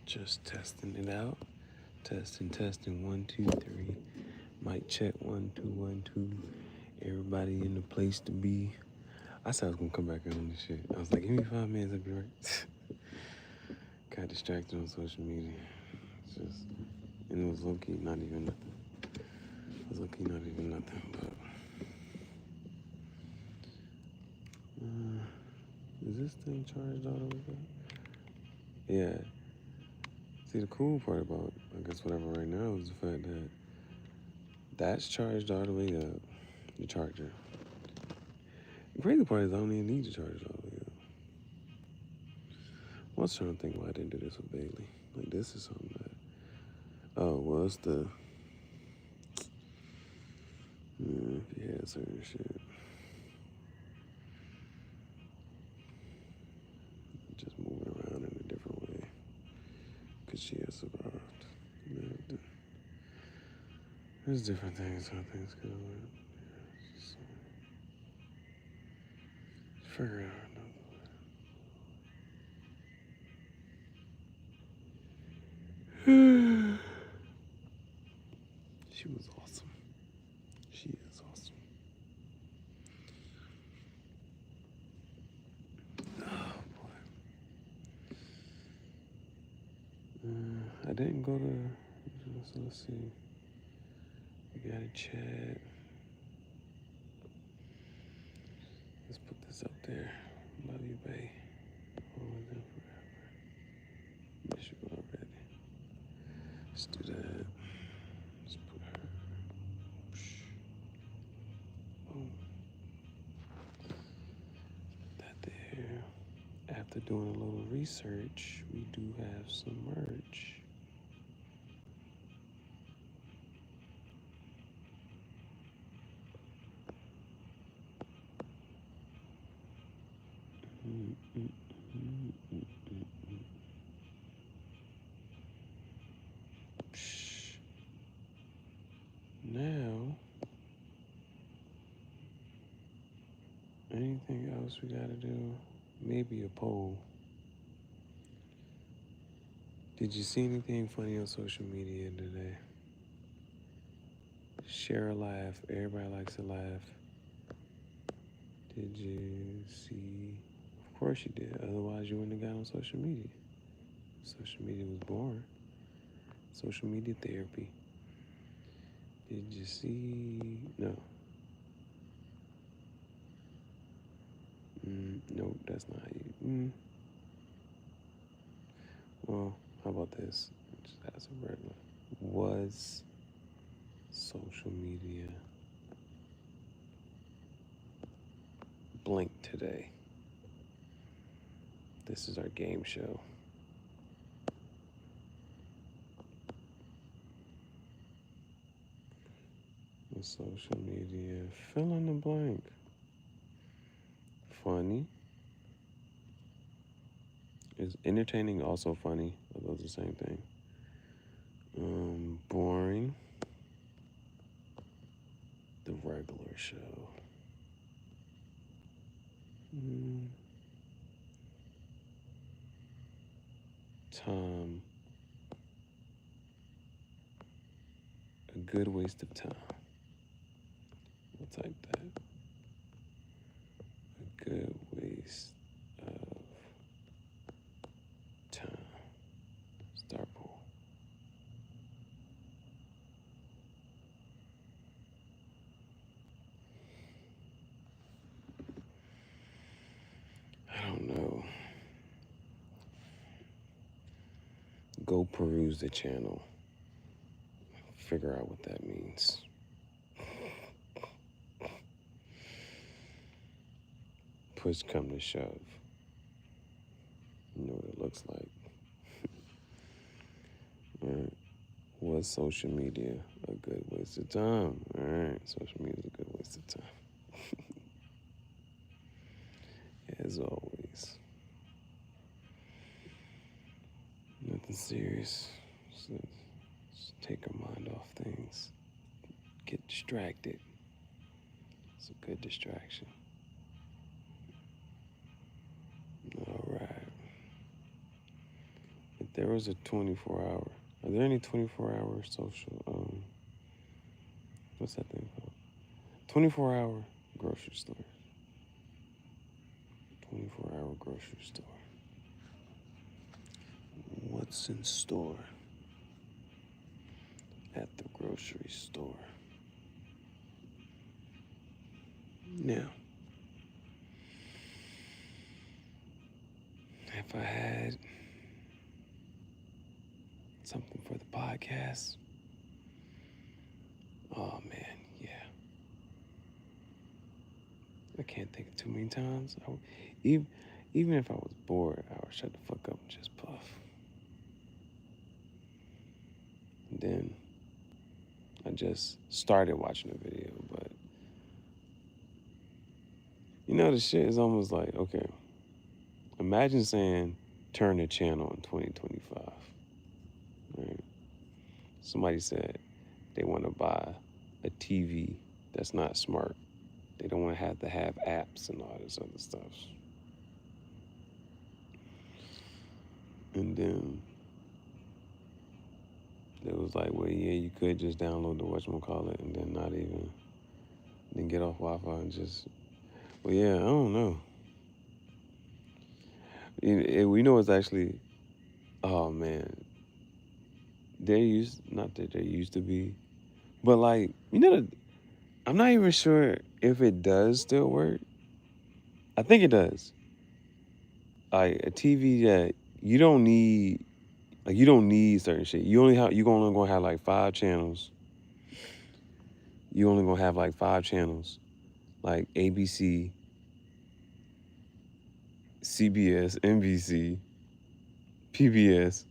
Just testing it out. Testing. 1, 2, 3. Mic check. 1, 2, 1, 2. Everybody in the place to be. I said I was gonna come back on this shit. I was like, give me 5 minutes, I'll be right. Got distracted on social media. And it was low key not even nothing. But is this thing charged all the way up? Yeah. See, the cool part about, I guess, whatever right now is the fact that that's charged all the way up, the charger. The crazy part is I don't even need to charge it all the way up. I was trying to think why I didn't do this with Bailey. Like, this is something that, it's the, if you had certain shit. Just moving around in a different way. Because she has survived. There's different things, how things go. Just figure out another way. She was awesome. She is awesome. Oh, boy. I didn't go to, so let's see. We got a chat. Let's put this up there. Love you, babe. Always and forever. Miss you already. Let's do that. Let's put her. Boom. Put that there. After doing a little research, we do have some merch. Now, anything else we gotta do? Maybe a poll. Did you see anything funny on social media today? Share a laugh. Everybody likes to laugh. Did you see? Of course you did. Otherwise, you wouldn't have got on social media. Social media was born. Social media therapy. Did you see? No. Nope, that's not you. Well, how about this? Just as a regular. Was social media blank today? This is our game show. Was social media fill in the blank? Funny? Is entertaining also funny? Are those the same thing? Boring? The regular show. Time. A good waste of time. We'll type that. A good waste of time. Star pool. I don't know. Go peruse the channel. Figure out what that means. Push come to shove. You know what it looks like. All right. Was social media a good waste of time? All right. Social media is a good waste of time. As always. Nothing serious. Just take our mind off things. Get distracted. It's a good distraction. All right. there was a 24-hour. Are there any 24-hour social? What's that thing called? 24-hour grocery store. 24-hour grocery store. What's in store at the grocery store? Now, if I had something for the podcast, oh man, yeah. I can't think of too many times. Even if I was bored, I would shut the fuck up and just puff. And then I just started watching the video, but you know, the shit is almost like, okay, imagine saying turn the channel in 2025. Right? Somebody said they want to buy a TV that's not smart. They don't want to have apps and all this other stuff. And then it was like, well, yeah, you could just download the whatchamacallit and then get off Wi-Fi and just, well, yeah, I don't know. We know it's actually, oh man, not that there used to be, but like, you know, I'm not even sure if it does still work. I think it does. Like a TV that you don't need certain shit. You only gonna have like 5 channels. You only gonna have like 5 channels, like ABC, CBS, NBC, PBS.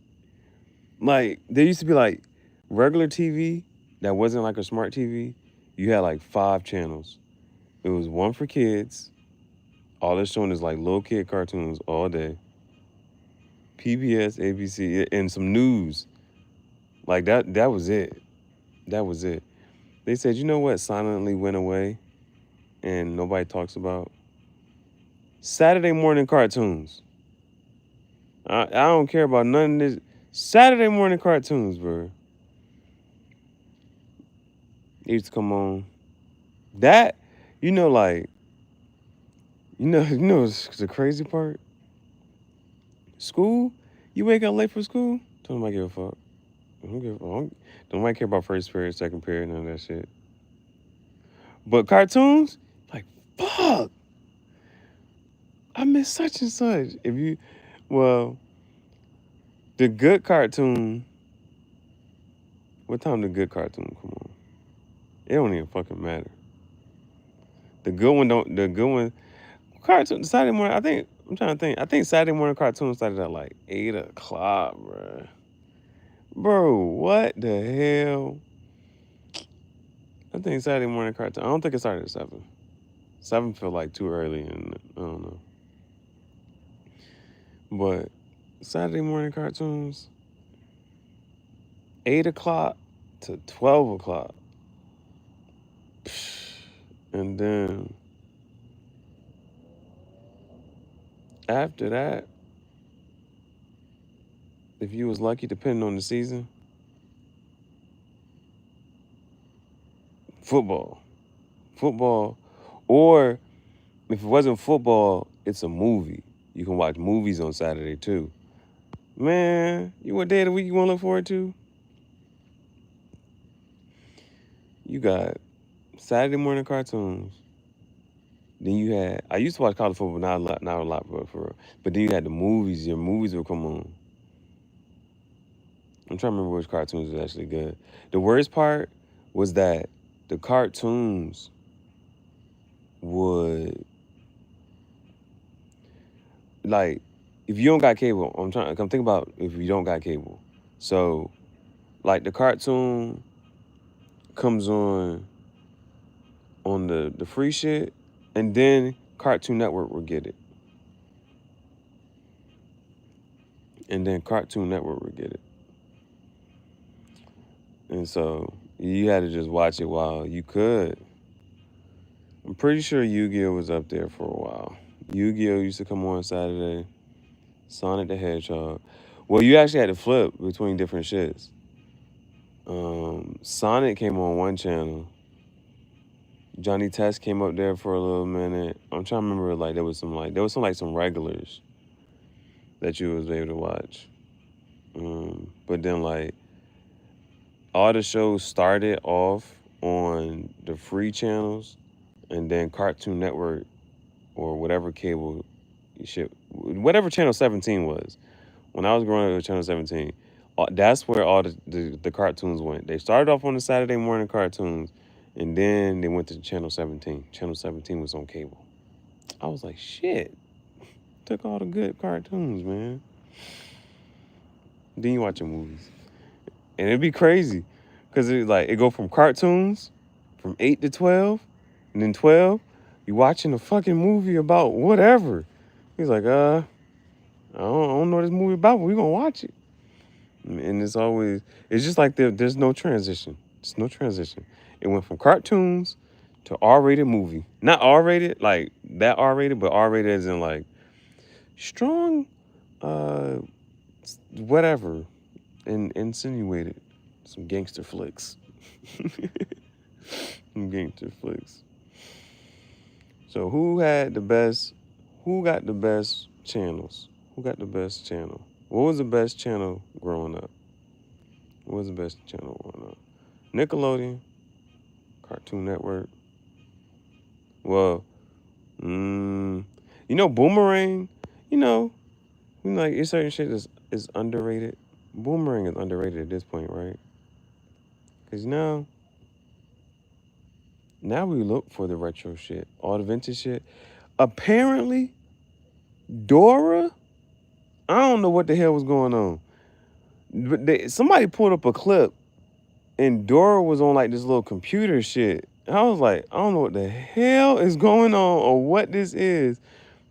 Like there used to be like regular TV that wasn't like a smart TV. You had like 5 channels. It was one for kids. All it's showing is like little kid cartoons all day. PBS, ABC, and some news. Like that was it. That was it. They said, you know what silently went away and nobody talks about? Saturday morning cartoons. I don't care about none of this. Saturday morning cartoons, bro. It used to come on. That, like, the crazy part? School? You wake up late for school? Don't nobody give a fuck. Don't nobody care about first period, second period, none of that shit. But cartoons? Like, fuck. I miss such and such. The good cartoon, what time the good cartoon come on? It don't even fucking matter. The good one, cartoon, Saturday morning, I'm trying to think. I think Saturday morning cartoon started at like 8 o'clock, bro. Bro, what the hell? I think Saturday morning cartoon, I don't think it started at 7. 7 felt like too early, and I don't know. But Saturday morning cartoons, 8 o'clock to 12 o'clock. And then after that, if you was lucky, depending on the season, football. Or if it wasn't football, it's a movie. You can watch movies on Saturday too. Man, what day of the week you want to look forward to? You got Saturday morning cartoons. Then I used to watch college football, not a lot, for real. But then you had the movies. Your movies would come on. I'm trying to remember which cartoons was actually good. The worst part was that the cartoons would, like, if you don't got cable, I'm thinking about if you don't got cable. So, like, the cartoon comes on the free shit, and then Cartoon Network will get it. And so you had to just watch it while you could. I'm pretty sure Yu-Gi-Oh was up there for a while. Yu-Gi-Oh used to come on Saturday. Sonic the Hedgehog. Well, you actually had to flip between different shits. Sonic came on one channel. Johnny Test came up there for a little minute. I'm trying to remember, like, there was some regulars that you was able to watch. But then, like, all the shows started off on the free channels, and then Cartoon Network or whatever cable shit, whatever channel 17 was. When I was growing up with channel 17, that's where all the cartoons went. They started off on the Saturday morning cartoons, and then they went to channel 17. Channel 17 was on cable. I was like, shit, took all the good cartoons, man. Then you watching movies. And it'd be crazy. Because it go from cartoons from 8 to 12. And then 12, you watching a fucking movie about whatever. He's like, I don't know what this movie about, but we gonna watch it. And it's just like there's no transition. There's no transition. It went from cartoons to R-rated movie. Not R-rated, like that R-rated, but R-rated as in like strong, whatever, and insinuated. Some gangster flicks. Some gangster flicks. So who got the best channels? Who got the best channel? What was the best channel growing up? What was the best channel growing up? Nickelodeon, Cartoon Network. Well, Boomerang, like it's certain shit is underrated. Boomerang is underrated at this point, right? Because now we look for the retro shit, all the vintage shit. Apparently, Dora, I don't know what the hell was going on. But somebody pulled up a clip and Dora was on like this little computer shit. I was like, I don't know what the hell is going on or what this is.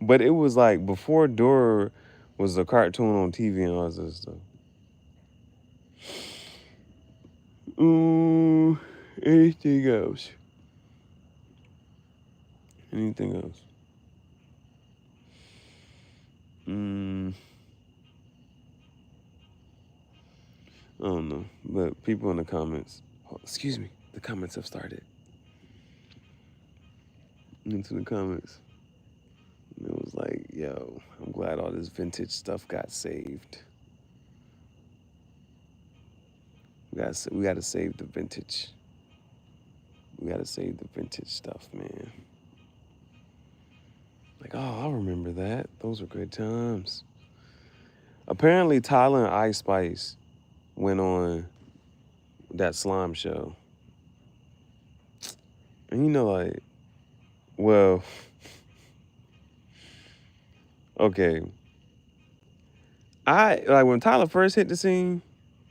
But it was like before Dora was a cartoon on TV and all this stuff. Anything else? Anything else? I don't know. But people in the comments, excuse me, the comments have started. Into the comments. And it was like, yo, I'm glad all this vintage stuff got saved. We gotta save the vintage. We gotta save the vintage stuff, man. Like, oh, I remember that. Those were good times. Apparently, Tyler and Ice Spice went on that slime show. And like, well, okay. When Tyler first hit the scene,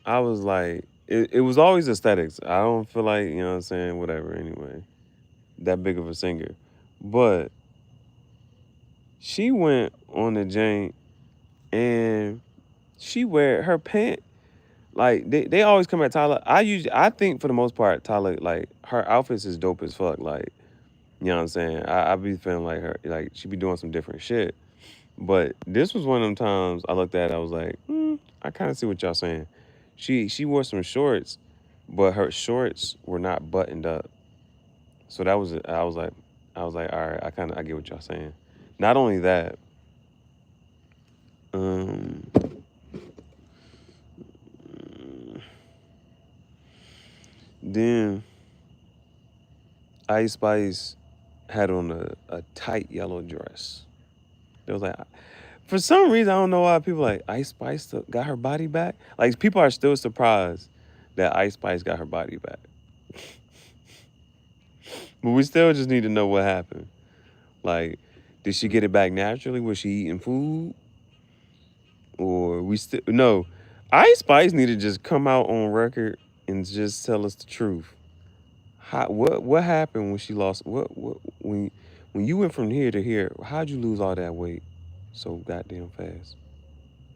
I was like, it was always aesthetics. I don't feel like, what I'm saying, whatever, anyway. That big of a singer. But she went on the jank and she wear her pants. Like they always come at Tyler. I think for the most part, Tyler, like her outfits is dope as fuck. Like, you know what I'm saying? I be feeling like her, like she be doing some different shit. But this was one of them times I looked at it, I was like, I kind of see what y'all saying. She wore some shorts, but her shorts were not buttoned up. So that was I was like, all right, I get what y'all saying. Not only that, then Ice Spice had on a tight yellow dress. It was like, for some reason, I don't know why people like Ice Spice got her body back. Like, people are still surprised that Ice Spice got her body back. But we still just need to know what happened. Like, did she get it back naturally? Was she eating food? Or no. Ice Spice need to just come out on record and just tell us the truth. What happened when she lost? When you went from here to here? How'd you lose all that weight so goddamn fast?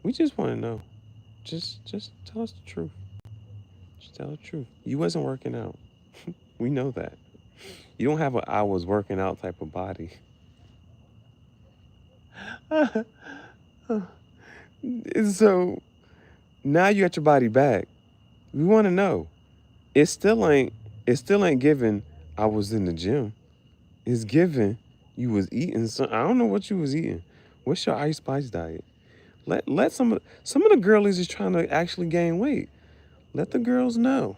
We just want to know. Just tell us the truth. Just tell the truth. You wasn't working out. We know that. You don't have I was working out type of body. So Now you got your body back. We want to know. It still ain't. It still ain't given. I was in the gym. It's given. You was eating some. I don't know what you was eating. What's your Ice Spice diet? Let some of the girlies is trying to actually gain weight. Let the girls know.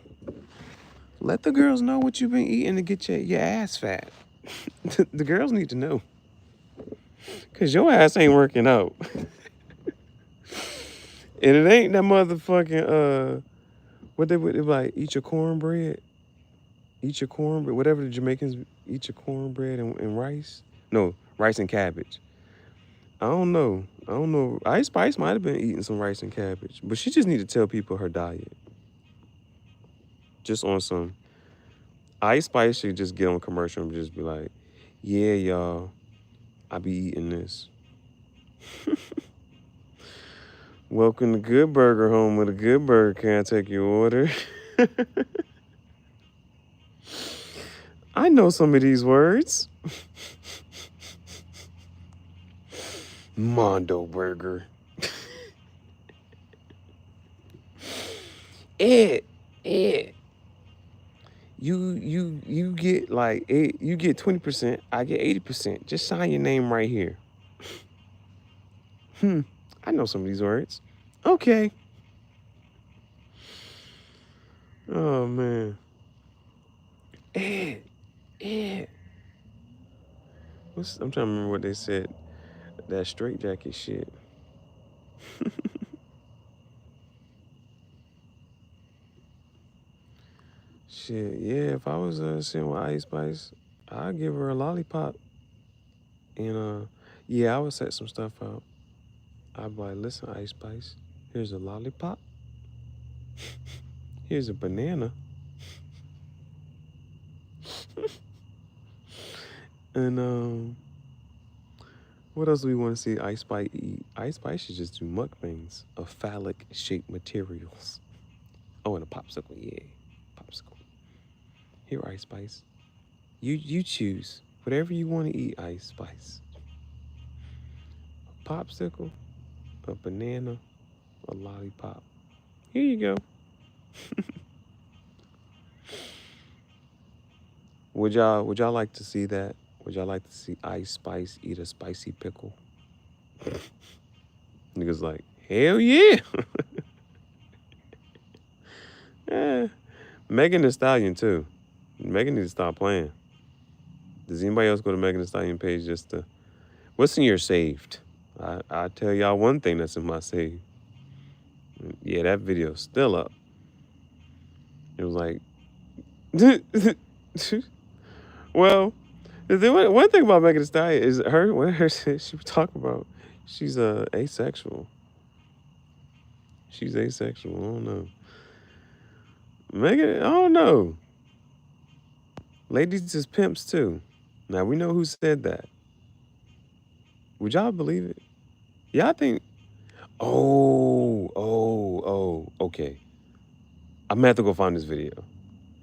Let the girls know what you've been eating to get your ass fat. The girls need to know. Cause your ass ain't working out. And it ain't that motherfucking what they would like, eat your cornbread. Eat your cornbread. Whatever the Jamaicans eat your cornbread and rice. No, rice and cabbage. I don't know. I don't know. Ice Spice might have been eating some rice and cabbage. But she just need to tell people her diet. Just on some. Ice Spice should just get on commercial and just be like, yeah, y'all, I be eating this. Welcome to Good Burger Home with a Good Burger. Can I take your order? I know some of these words. Mondo Burger. Ed. You get like you get 20%, I get 80%. Just sign your name right here. I know some of these words. Okay. Oh man. Ed. I'm trying to remember what they said. That straight jacket shit. Shit, yeah, if I was sitting with Ice Spice, I'd give her a lollipop. And yeah, I would set some stuff out. I'd be like, listen, Ice Spice, here's a lollipop. Here's a banana. And what else do we want to see Ice Spice eat? Ice Spice should just do mukbangs of phallic shaped materials. Oh, and a popsicle, yeah. Popsicle. Here, Ice Spice. You choose whatever you want to eat, Ice Spice. A popsicle, a banana, a lollipop. Here you go. Would y'all like to see that? Would y'all like to see Ice Spice eat a spicy pickle? Niggas like, hell yeah. Yeah. Megan Thee Stallion too. Megan needs to stop playing. Does anybody else go to Megan Thee Stallion page just to what's in your saved? I tell y'all one thing that's in my save. Yeah, that video's still up. It was like well, one thing about Megan Thee Stallion is she would talk about she's asexual. She's asexual. I don't know. Megan, I don't know. Ladies is pimps too. Now we know who said that. Would y'all believe it? Yeah, I think. Okay. I'm gonna have to go find this video.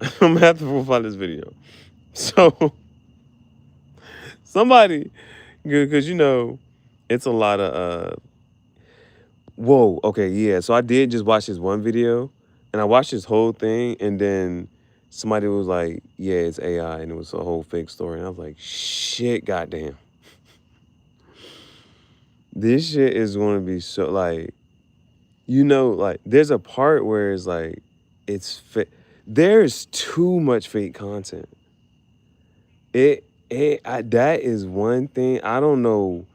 I'm gonna have to go find this video. So somebody, because it's a lot of whoa, okay, yeah. So I did just watch this one video, and I watched this whole thing, and then somebody was like, "Yeah, it's AI," and it was a whole fake story, and I was like, "Shit, goddamn, this shit is gonna be so like, like there's a part where it's like, there's too much fake content. That is one thing I don't know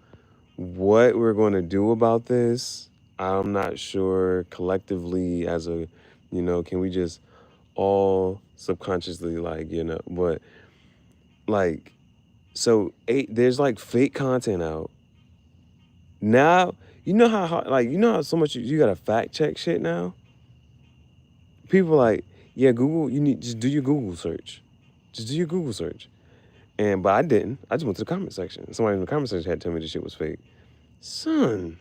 what we're going to do about this. I'm not sure collectively as a, can we just all subconsciously but like, so there's like fake content out. Now, how so much you got to fact check shit now? People like, yeah, Google, just do your Google search. Just do your Google search. But I didn't. I just went to the comment section. Somebody in the comment section had to tell me this shit was fake. Son.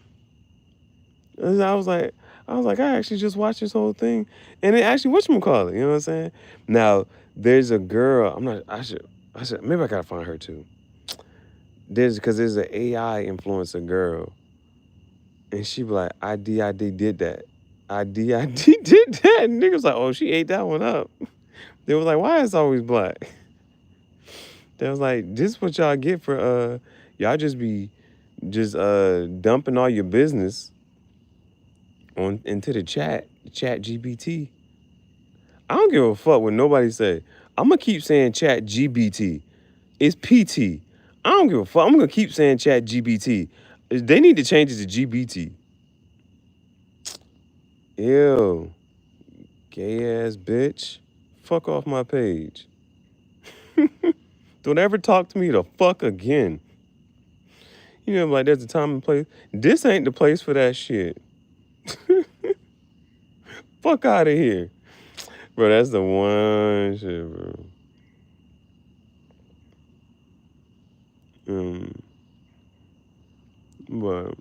I was like, I actually just watched this whole thing. And it actually, whatchamacallit, you know what I'm saying? Now, there's a girl, I should, maybe I gotta find her too. Because there's an AI influencer girl. And she be like, I did that. I did that. And niggas like, oh, she ate that one up. They was like, why is it always black? They was like, this is what y'all get for y'all just be dumping all your business on into the chat GBT. I don't give a fuck what nobody say. I'm gonna keep saying chat GBT. It's PT. I don't give a fuck. I'm gonna keep saying chat GBT. They need to change it to GBT. Ew. Gay ass bitch. Fuck off my page. Don't ever talk to me the fuck again. You know, like there's a time and place. This ain't the place for that shit. Fuck out of here. Bro, that's the one shit, bro. But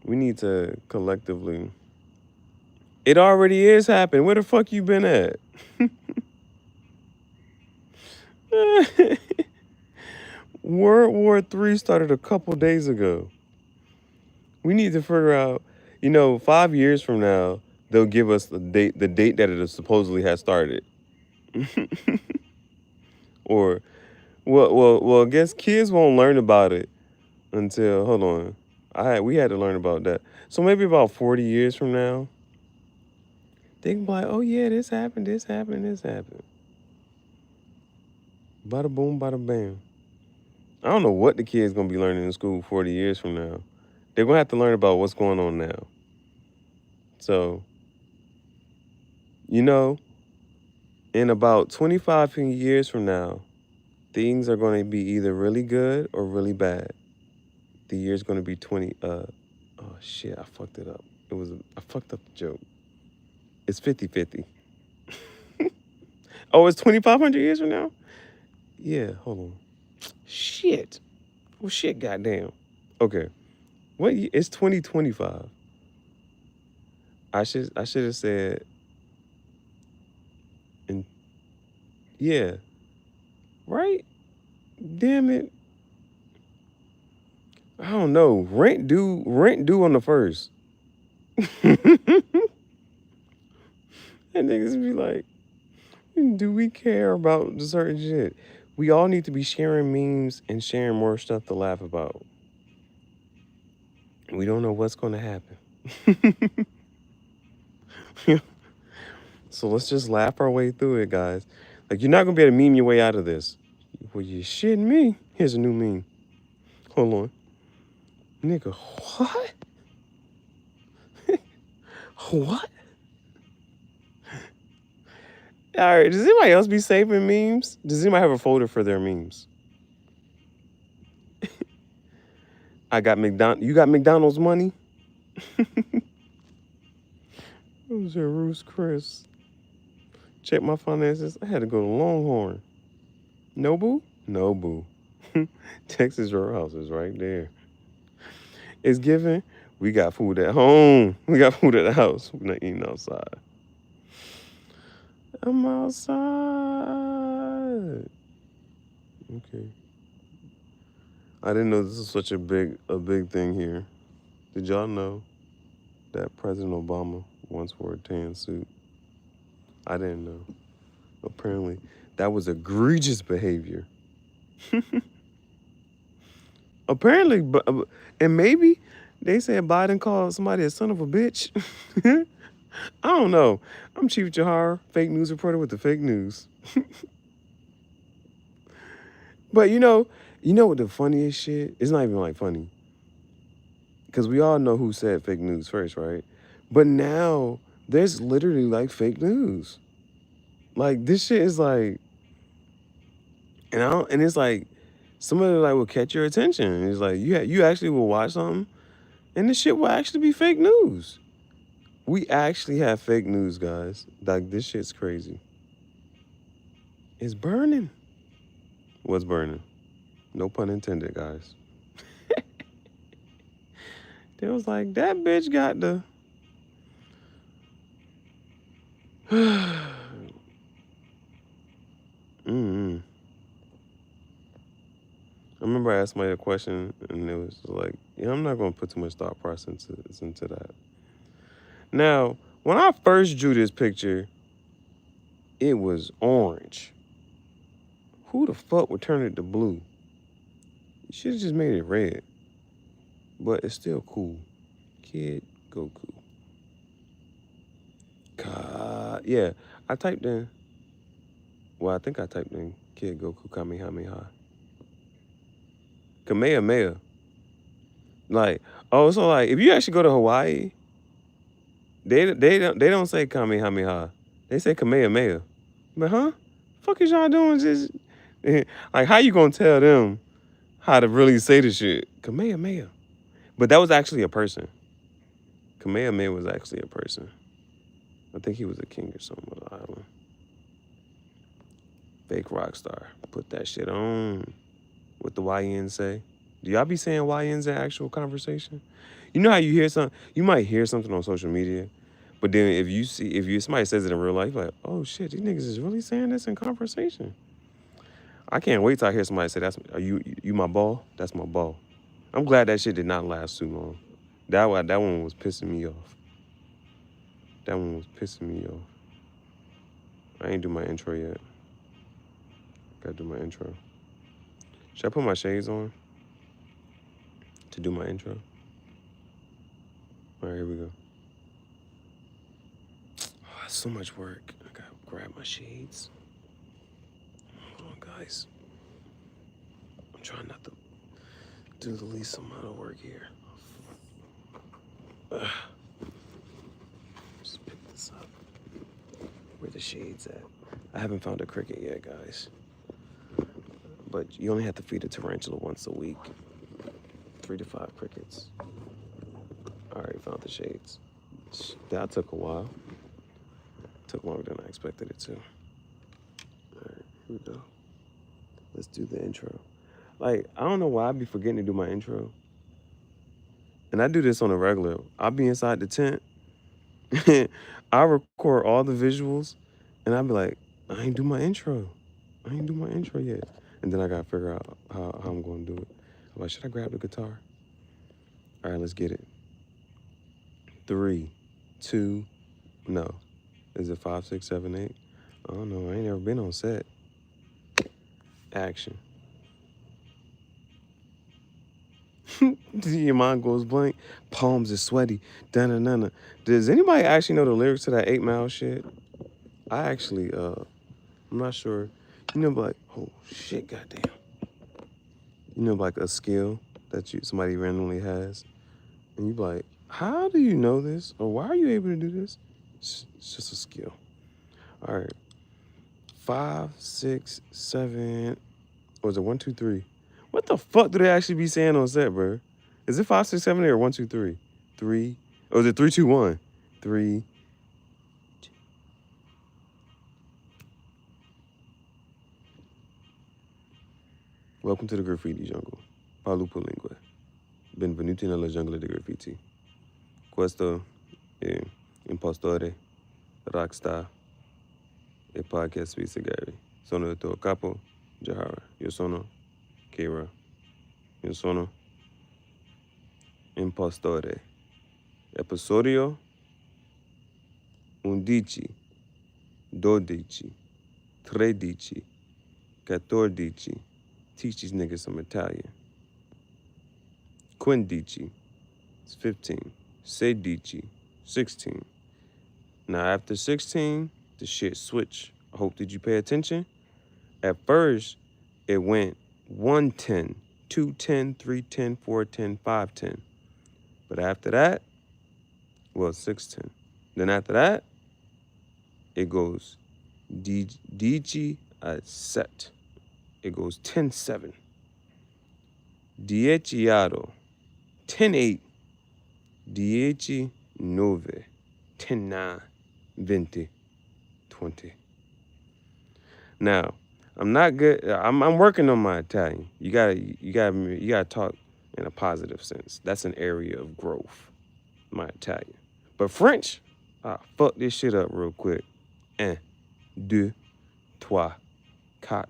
we need to collectively. It already is happening. Where the fuck you been at? World War III started a couple days ago. We need to figure out, 5 years from now, they'll give us the date that it supposedly has started. Or, well, I guess kids won't learn about it until, hold on. We had to learn about that. So maybe about 40 years from now, they can be like, oh yeah, this happened. Bada boom, bada bam. I don't know what the kids gonna be learning in school 40 years from now. They're gonna have to learn about what's going on now. So, in about 25 years from now, things are gonna be either really good or really bad. The year's gonna be 20. Oh shit, I fucked it up. I fucked up the joke. It's 50-50. Oh, it's 2,500 years from now? Yeah, hold on. Shit. Well, shit, goddamn. Okay. It's 2025. I should have said, yeah, right? Damn it. I don't know. Rent due on the 1st. And niggas be like, do we care about certain shit? We all need to be sharing memes and sharing more stuff to laugh about. We don't know what's going to happen. So let's just laugh our way through it, guys. Like, you're not going to be able to meme your way out of this. Well, you shitting me. Here's a new meme. Hold on. Nigga, what? What? All right, does anybody else be saving memes? Does anybody have a folder for their memes? You got McDonald's money? Who's your Roos Chris? Check my finances. I had to go to Longhorn. Nobu? Nobu. Texas Roadhouse is right there. It's given. We got food at home. We got food at the house. We're not eating outside. I'm outside. Okay. I didn't know this was such a big thing here. Did y'all know that President Obama once wore a tan suit? I didn't know. Apparently, that was egregious behavior. Apparently, and maybe they said Biden called somebody a son of a bitch. I don't know. I'm Chief Gihareh, fake news reporter with the fake news. But you know what the funniest shit? It's not even like funny. Because we all know who said fake news first, right? But now there's literally like fake news. Like this shit is like, and it's like somebody like will catch your attention. It's like you actually will watch something, and this shit will actually be fake news. We actually have fake news, guys. Like this shit's crazy. It's burning. What's burning? No pun intended, guys. They was like, that bitch got the. I remember I asked somebody a question, and it was like, I'm not going to put too much thought process into that. Now, when I first drew this picture, it was orange. Who the fuck would turn it to blue? You should have just made it red. But it's still cool. Kid Goku. Yeah, I typed in. Well, I think I typed in Kid Goku Kamehameha. Kamehameha. Like, oh, so like if you actually go to Hawaii, they don't say Kamehameha. They say Kamehameha. But fuck is y'all doing? Just like how you gonna tell them how to really say the shit? Kamehameha. But that was actually a person. Kamehameha was actually a person. I think he was a king or something of the island. Fake rock star. Put that shit on. What the YNs say. Do y'all be saying YNs in actual conversation? You know how you hear something, you might hear something on social media, but then if somebody says it in real life, like, oh shit, these niggas is really saying this in conversation. I can't wait till I hear somebody say, are you my ball? That's my ball. I'm glad that shit did not last too long. That one was pissing me off. That one was pissing me off. I ain't do my intro yet. Gotta do my intro. Should I put my shades on to do my intro? All right, here we go. Oh, that's so much work. I gotta grab my shades. Hold on, guys. I'm trying not to do the least amount of work here. Just pick this up. Where the shades at? I haven't found a cricket yet, guys. But you only have to feed a tarantula once a week. 3 to 5 crickets. I already found the shades. That took a while. Took longer than I expected it to. All right, here we go. Let's do the intro. Like, I don't know why I be forgetting to do my intro. And I do this on a regular. I'll be inside the tent. I record all the visuals. And I'll be like, I ain't do my intro. I ain't do my intro yet. And then I gotta figure out how I'm gonna do it. I'm like, should I grab the guitar? All right, let's get it. 3, 2, no. Is it 5, 6, 7, 8? I don't know. I ain't never been on set. Action. Your mind goes blank. Palms are sweaty. Dun-dun-dun-dun. Does anybody actually know the lyrics to that 8 Mile shit? I actually, I'm not sure. You know, like, oh shit, goddamn. You know, like a skill that somebody randomly has, and you be like, how do you know this, or why are you able to do this? It's just a skill. All right, 5, 6, 7. Or is it 1, 2, 3? What the fuck do they actually be saying on set, bro? Is it 5, 6, 7, 8 or 1, 2, 3? 3. Or is it 3, 2, 1? 3. 2. Welcome to the graffiti jungle. Palupo lingue. Benvenuti nella giungla di graffiti. Questo è impostore, rockstar e podcast sui Gihareh. Sono il tuo capo, Gihareh. Io sono Kira. Io sono impostore. Episodio 11, 12, 13, 14. Teach these niggas some Italian. Quindici, it's 15. Sedici, 16. Now after 16, the shit switched. I hope did you pay attention? At first, it went 110, 210, 310, 410, 510. But after that, well, 610. Then after that, it goes dici a set. It goes 10-7. 10-8. 10-8. 10-9. 10-9. 20. 20. Now, I'm not good. I'm working on my Italian. You gotta talk in a positive sense. That's an area of growth. My Italian. But French, fuck this shit up real quick. 1, 2, 3, 4, 5,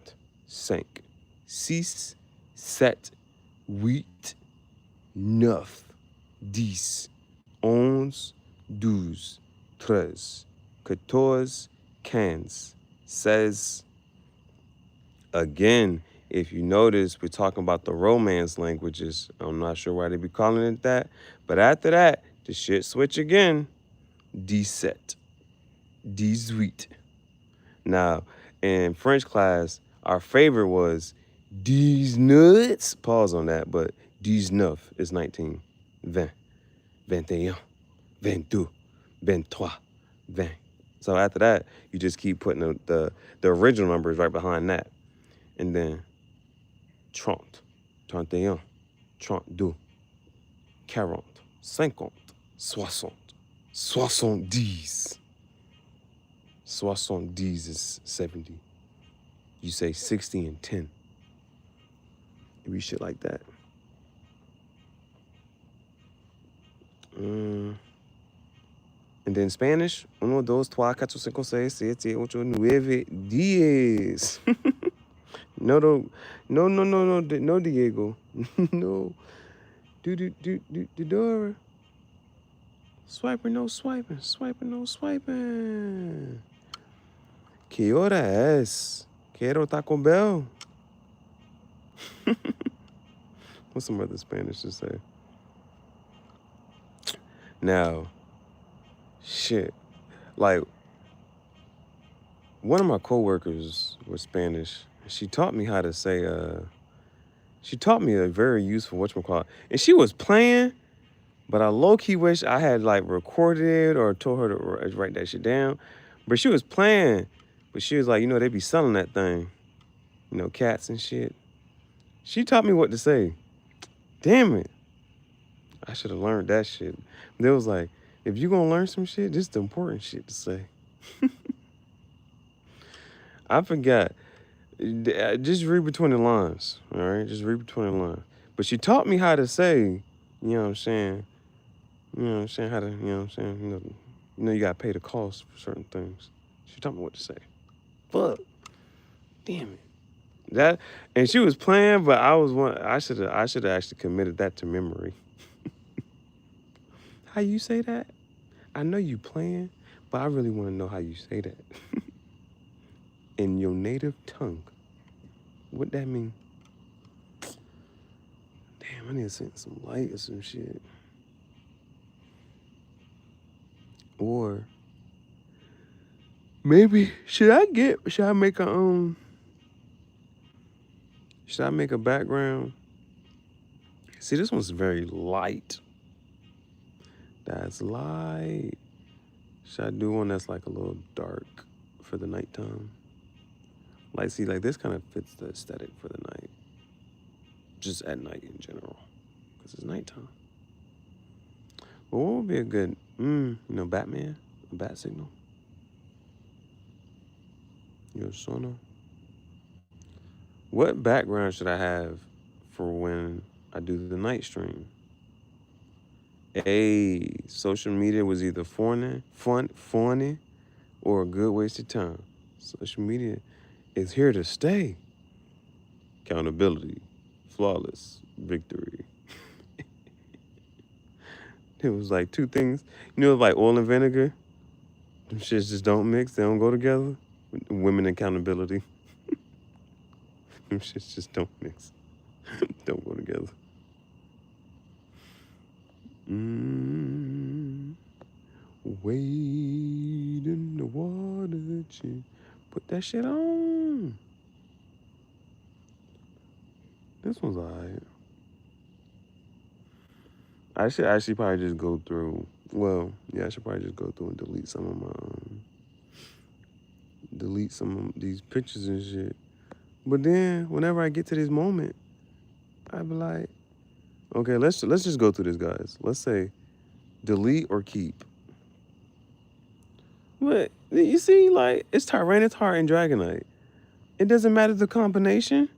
6, 7, 8, 9, 10, 11, douze, treize, quatorze, quinze, seize. Again, if you notice, we're talking about the Romance languages. I'm not sure why they be calling it that. But after that, the shit switch again. 17, 18. Now, in French class, our favorite was 19. Pause on that, but 19 is 19. 20, 21, 22, 23, 20. So after that, you just keep putting the original numbers right behind that. And then 30, 31, 32, 40, 50, 60, 70. 70 is 70. You say 60 and 10. It be shit like that. And then Spanish, 1, 2, 3, 4, 5, 6, 7, 8, 9, 10. No, Diego. No. Dora. Swiping, no swiping. Swiping, no swiping. Que hora es? Quiero Taco Bell. What's some other Spanish to say? Now, shit. Like, one of my coworkers was Spanish. She taught me how to say, she taught me a very useful whatchamacallit. And she was playing, but I low-key wish I had, like, recorded it or told her to write that shit down. But she was playing, but she was like, you know, they be selling that thing. You know, cats and shit. She taught me what to say. Damn it. I should have learned that shit. They was like, if you gonna learn some shit, this is the important shit to say. I forgot. Just read between the lines, all right? Just read between the lines. But she taught me how to say, you know what I'm saying? You know what I'm saying? How to, you know what I'm saying? You know you gotta pay the cost for certain things. She taught me what to say. Fuck. Damn it. That, and she was playing, but I should have actually committed that to memory. How you say that? I know you playing, but I really want to know how you say that. In your native tongue. What that mean? Damn, I need to send some light or some shit. Or maybe should I make a background? See, this one's very light. That's light. Should I do one that's like a little dark for the nighttime? Like, see, like this kind of fits the aesthetic for the night. Just at night in general, because it's nighttime. But what would be a good, you know, Batman, a bat signal? Your sono. What background should I have for when I do the night stream? Social media was either funny, or a good waste of time. Social media is here to stay. Accountability, flawless victory. It was like two things. You know, like oil and vinegar. Them shits just don't mix. They don't go together. Women accountability. Them shits just don't mix. Don't go together. Wade in the water, chick. Put that shit on. This one's alright. I should actually probably just go through. Well, yeah, I should probably just go through and delete some of these pictures and shit. But then, whenever I get to this moment, I be like, okay, let's just go through this, guys. Let's say, delete or keep. But you see, like, it's Tyranitar and Dragonite. It doesn't matter the combination.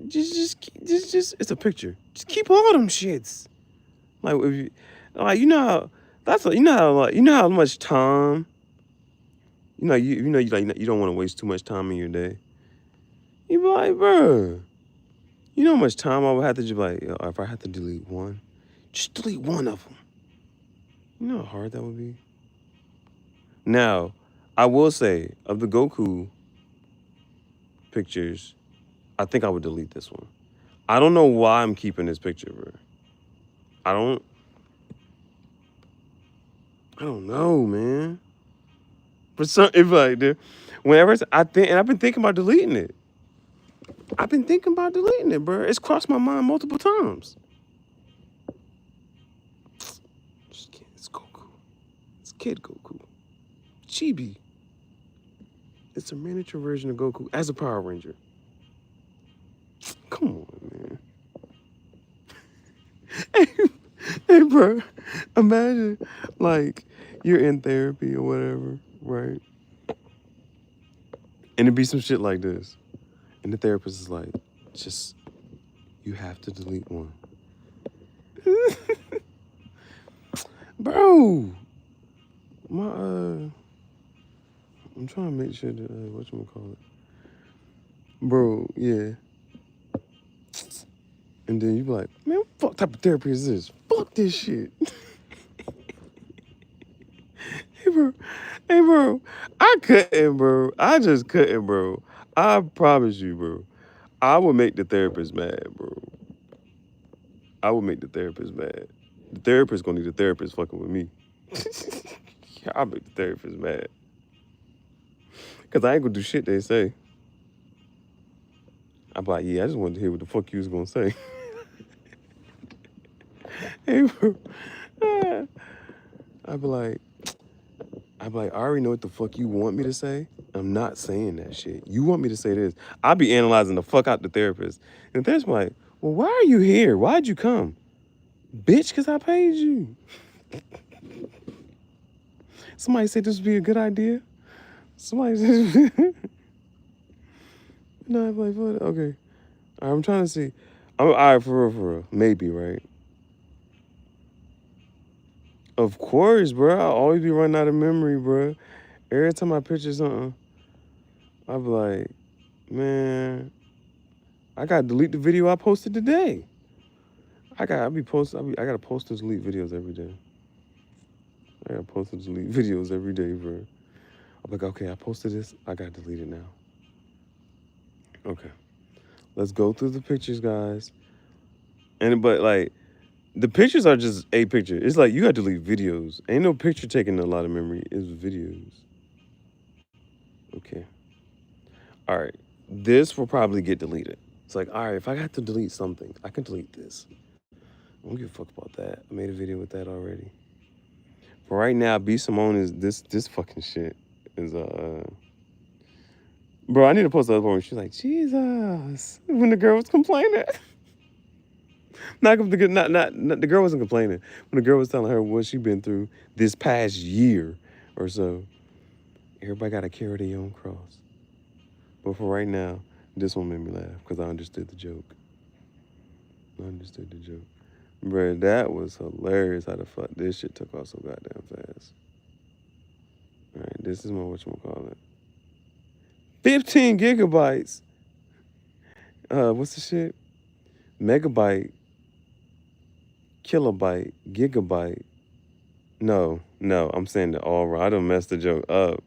Just, it's a picture. Just keep all them shits. Like, if you, like, you know how much time. You don't want to waste too much time in your day. You be like, bro, you know how much time I would have to just like, if I had to delete one, just delete one of them. You know how hard that would be? Now, I will say, of the Goku pictures, I think I would delete this one. I don't know why I'm keeping this picture, bro. I don't know, man. For some, if like, whenever I think, and I've been thinking about deleting it. I've been thinking about deleting it, bro. It's crossed my mind multiple times. It's Goku. It's Kid Goku. Chibi. It's a miniature version of Goku as a Power Ranger. Come on, man. Hey, bro. Imagine, like, you're in therapy or whatever, right? And it'd be some shit like this. And the therapist is like, just, you have to delete one. Bro. I'm trying to make sure that, whatchamacallit. Bro, yeah. And then you be like, man, what fuck type of therapy is this? Fuck this shit. Hey, bro. I couldn't, bro. I just couldn't, bro. I promise you, bro. I would make the therapist mad, bro. I would make the therapist mad. The therapist gonna need a therapist fucking with me. I'll make the therapist mad. Cause I ain't gonna do shit they say. I'm like, yeah, I just wanted to hear what the fuck you was gonna say. Hey, bro. I'd be like, I already know what the fuck you want me to say. I'm not saying that shit. You want me to say this. I'll be analyzing the fuck out the therapist. And the therapist be like, well, why are you here? Why'd you come? Bitch, because I paid you. Somebody said this would be a good idea. Somebody said, no, I'm like, what? Okay. All right, I'm trying to see. All right, for real. Maybe, right? Of course, bro. I'll always be running out of memory, bro. Every time I picture something, I'll be like, man, I gotta delete the video I posted today. I gotta post and delete videos every day. I gotta post and delete videos every day, bro. I'm like, okay, I posted this. I gotta delete it now. Okay, let's go through the pictures, guys. But like, the pictures are just a picture. It's like you gotta delete videos. Ain't no picture taking a lot of memory. It's videos. Okay. All right. This will probably get deleted. It's like, all right, if I got to delete something, I can delete this. I don't give a fuck about that. I made a video with that already. For right now, B Simone is this fucking shit is bro, I need to post the other one. She's like, Jesus. When the girl was complaining. not the girl wasn't complaining. When the girl was telling her what she'd been through this past year or so. Everybody gotta carry their own cross. But for right now, this one made me laugh because I understood the joke. Bro, that was hilarious how the fuck this shit took off so goddamn fast. All right, this is my whatchamacallit. 15 gigabytes. What's the shit? Megabyte, kilobyte, gigabyte. No, I'm saying it all wrong. I done messed the joke up.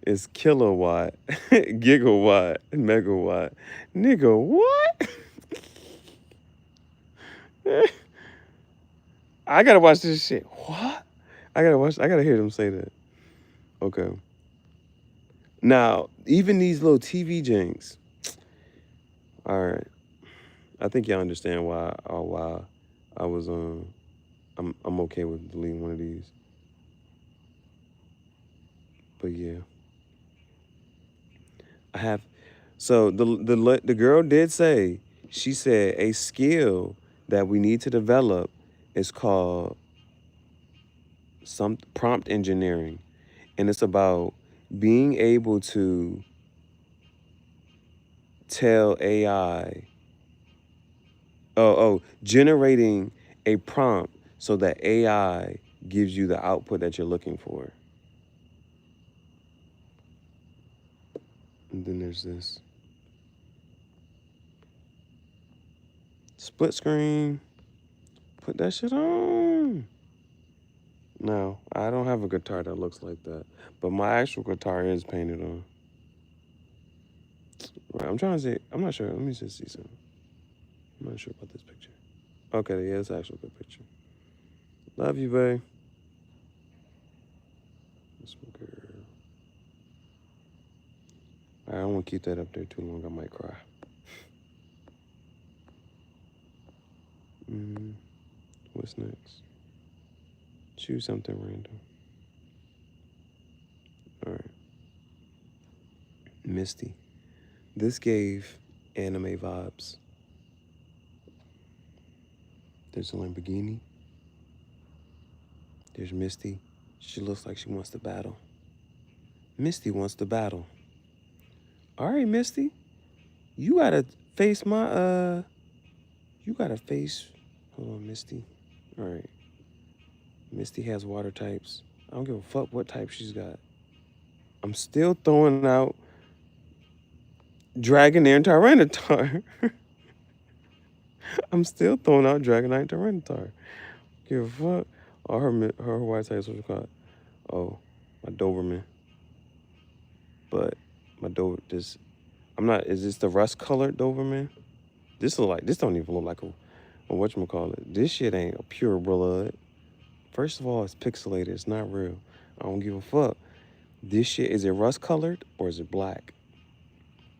It's kilowatt, gigawatt, megawatt. Nigga, what? I gotta watch this shit. What? I gotta hear them say that. Okay. Now, even these little TV janks. All right. I think y'all understand why I was I'm okay with deleting one of these. But yeah. I have so the girl did say, she said a skill that we need to develop is called some prompt engineering. And it's about being able to tell AI, generating a prompt so that AI gives you the output that you're looking for. And then there's this split screen. Put that shit on. No, I don't have a guitar that looks like that. But my actual guitar is painted on. Right, I'm trying to see. I'm not sure. Let me just see something. I'm not sure about this picture. Okay, yeah, it's actually a good picture. Love you, babe. This one, girl. I don't want to keep that up there too long. I might cry. What's next? Choose something random. All right. Misty. This gave anime vibes. There's a Lamborghini. There's Misty. She looks like she wants to battle. Misty wants to battle. All right, Misty. You gotta face my you gotta face. Hold on, Misty. All right. Misty has water types. I don't give a fuck what type she's got. I'm still throwing out Dragonair and Tyranitar. I'm still throwing out Dragonite and Tyranitar. Give a fuck. All her white types, what you call it? Oh, my Doberman. But my this, I'm not, is this the rust colored Doberman? This don't even look like a whatchamacallit. This shit ain't a pure blood. First of all, it's pixelated. It's not real. I don't give a fuck. This shit, is it rust colored or is it black?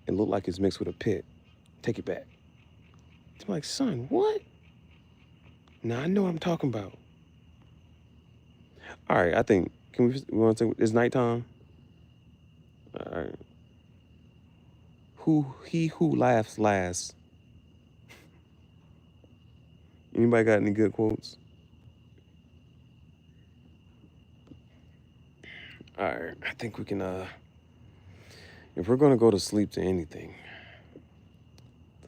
It look like it's mixed with a pit. Take it back. I'm like, son, what? Now I know what I'm talking about. All right, I think, we want to say, it's nighttime? All right. He who laughs last. Anybody got any good quotes? All right, I think we can, if we're gonna go to sleep to anything,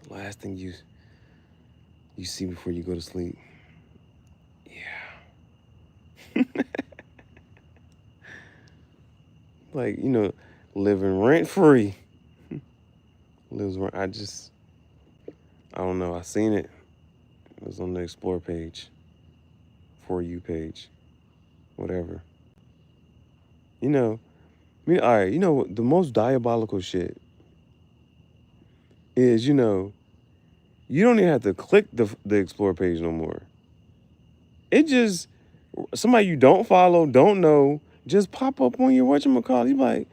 the last thing you see before you go to sleep, yeah. Like, living rent free. I don't know, I seen it. It was on the Explore page, For You page, whatever. All right, the most diabolical shit is, you don't even have to click the Explore page no more. It just, somebody you don't follow, don't know, just pop up on your whatchamacallit. You like,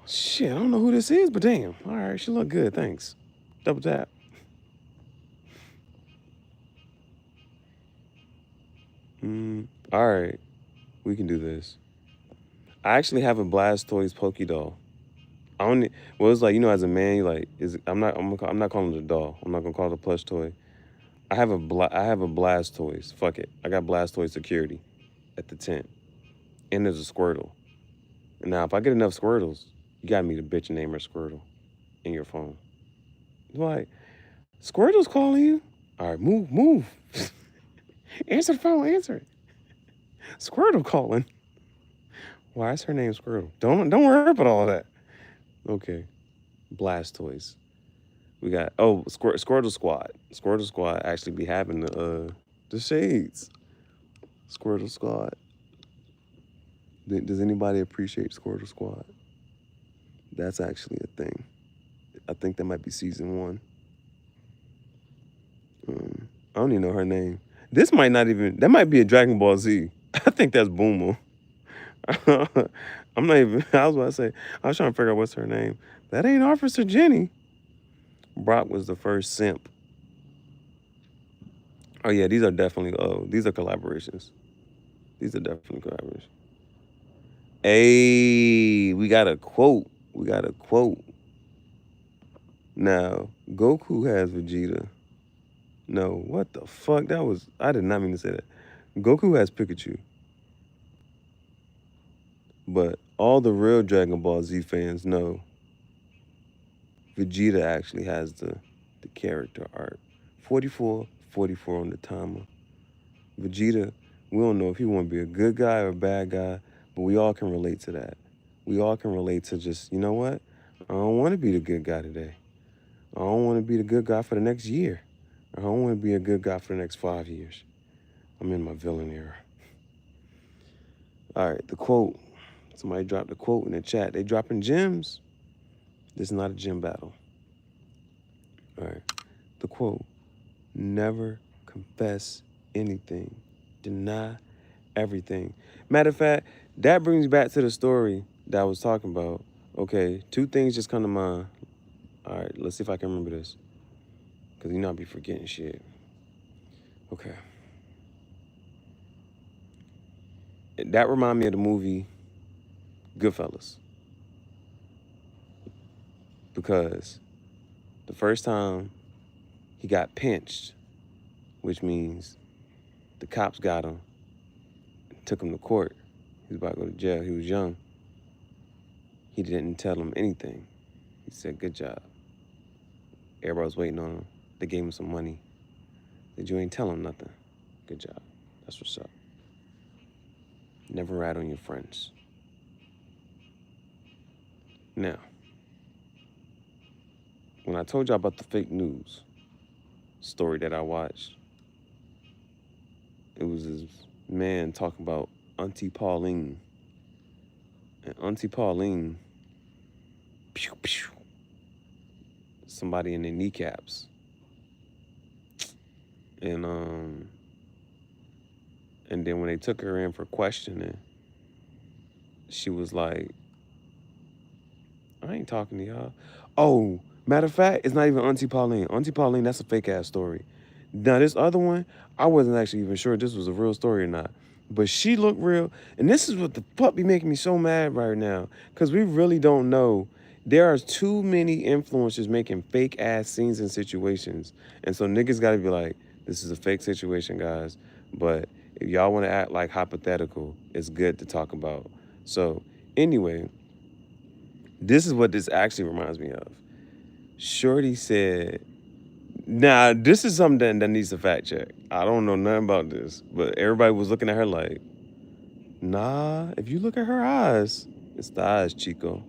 shit, I don't know who this is, but damn, all right, she look good, thanks. Double tap. All right, we can do this. I actually have a Blastoise Pokédoll. I only, well, it's like, as a man, you like, I'm not calling it a doll. I'm not gonna call it a plush toy. I have a Blastoise. Fuck it. I got Blastoise security at the tent. And there's a Squirtle. And now if I get enough Squirtles, you gotta meet a bitch and name her Squirtle in your phone. Like, Squirtle's calling you? All right, move. Answer the phone, answer it. Squirtle calling. Why is her name Squirtle? Don't worry about all of that. Okay. Blastoise. We got Squirtle Squad. Squirtle Squad actually be having the shades. Squirtle Squad. Does anybody appreciate Squirtle Squad? That's actually a thing. I think that might be season 1. I don't even know her name. This might not even, that might be a Dragon Ball Z. I think that's Boomer. I'm not even, I was about to say, I was trying to figure out what's her name. That ain't Officer Jenny. Brock was the first simp. Oh yeah, these are collaborations. These are definitely collaborations. Hey, we got a quote. Now, Goku has Vegeta. No, what the fuck? I did not mean to say that. Goku has Pikachu. But all the real Dragon Ball Z fans know Vegeta actually has the character art. 44 on the timer. Vegeta, we don't know if he want to be a good guy or a bad guy, but we all can relate to that. We all can relate to just, you know what? I don't want to be the good guy today. I don't want to be the good guy for the next year. I don't want to be a good guy for the next 5 years. I'm in my villain era. All right, the quote. Somebody dropped a quote in the chat. They dropping gems. This is not a gym battle. All right. The quote. Never confess anything. Deny everything. Matter of fact, that brings me back to the story that I was talking about. Okay, two things just come to mind. All right, let's see if I can remember this. Because you know I be forgetting shit. Okay. That remind me of the movie Goodfellas. Because the first time he got pinched, which means the cops got him, took him to court. He was about to go to jail. He was young. He didn't tell him anything. He said, good job. Everybody was waiting on him. They gave him some money. Said, you ain't tell him nothing. Good job. That's what's up. Never rat on your friends. Now, when I told y'all about the fake news story that I watched, it was this man talking about Auntie Pauline. And Auntie Pauline, pew, pew, somebody in their kneecaps. And then when they took her in for questioning, she was like, I ain't talking to y'all. Oh, matter of fact, it's not even Auntie Pauline. Auntie Pauline, that's a fake ass story. Now this other one, I wasn't actually even sure if this was a real story or not. But she looked real. And this is what the fuck be making me so mad right now. Because we really don't know. There are too many influencers making fake ass scenes and situations. And so niggas gotta be like, this is a fake situation, guys. But if y'all want to act like hypothetical, it's good to talk about. So anyway, this is what this actually reminds me of. Shorty said, now this is something that needs a fact check. I don't know nothing about this, but everybody was looking at her like, nah, if you look at her eyes, it's the eyes, Chico.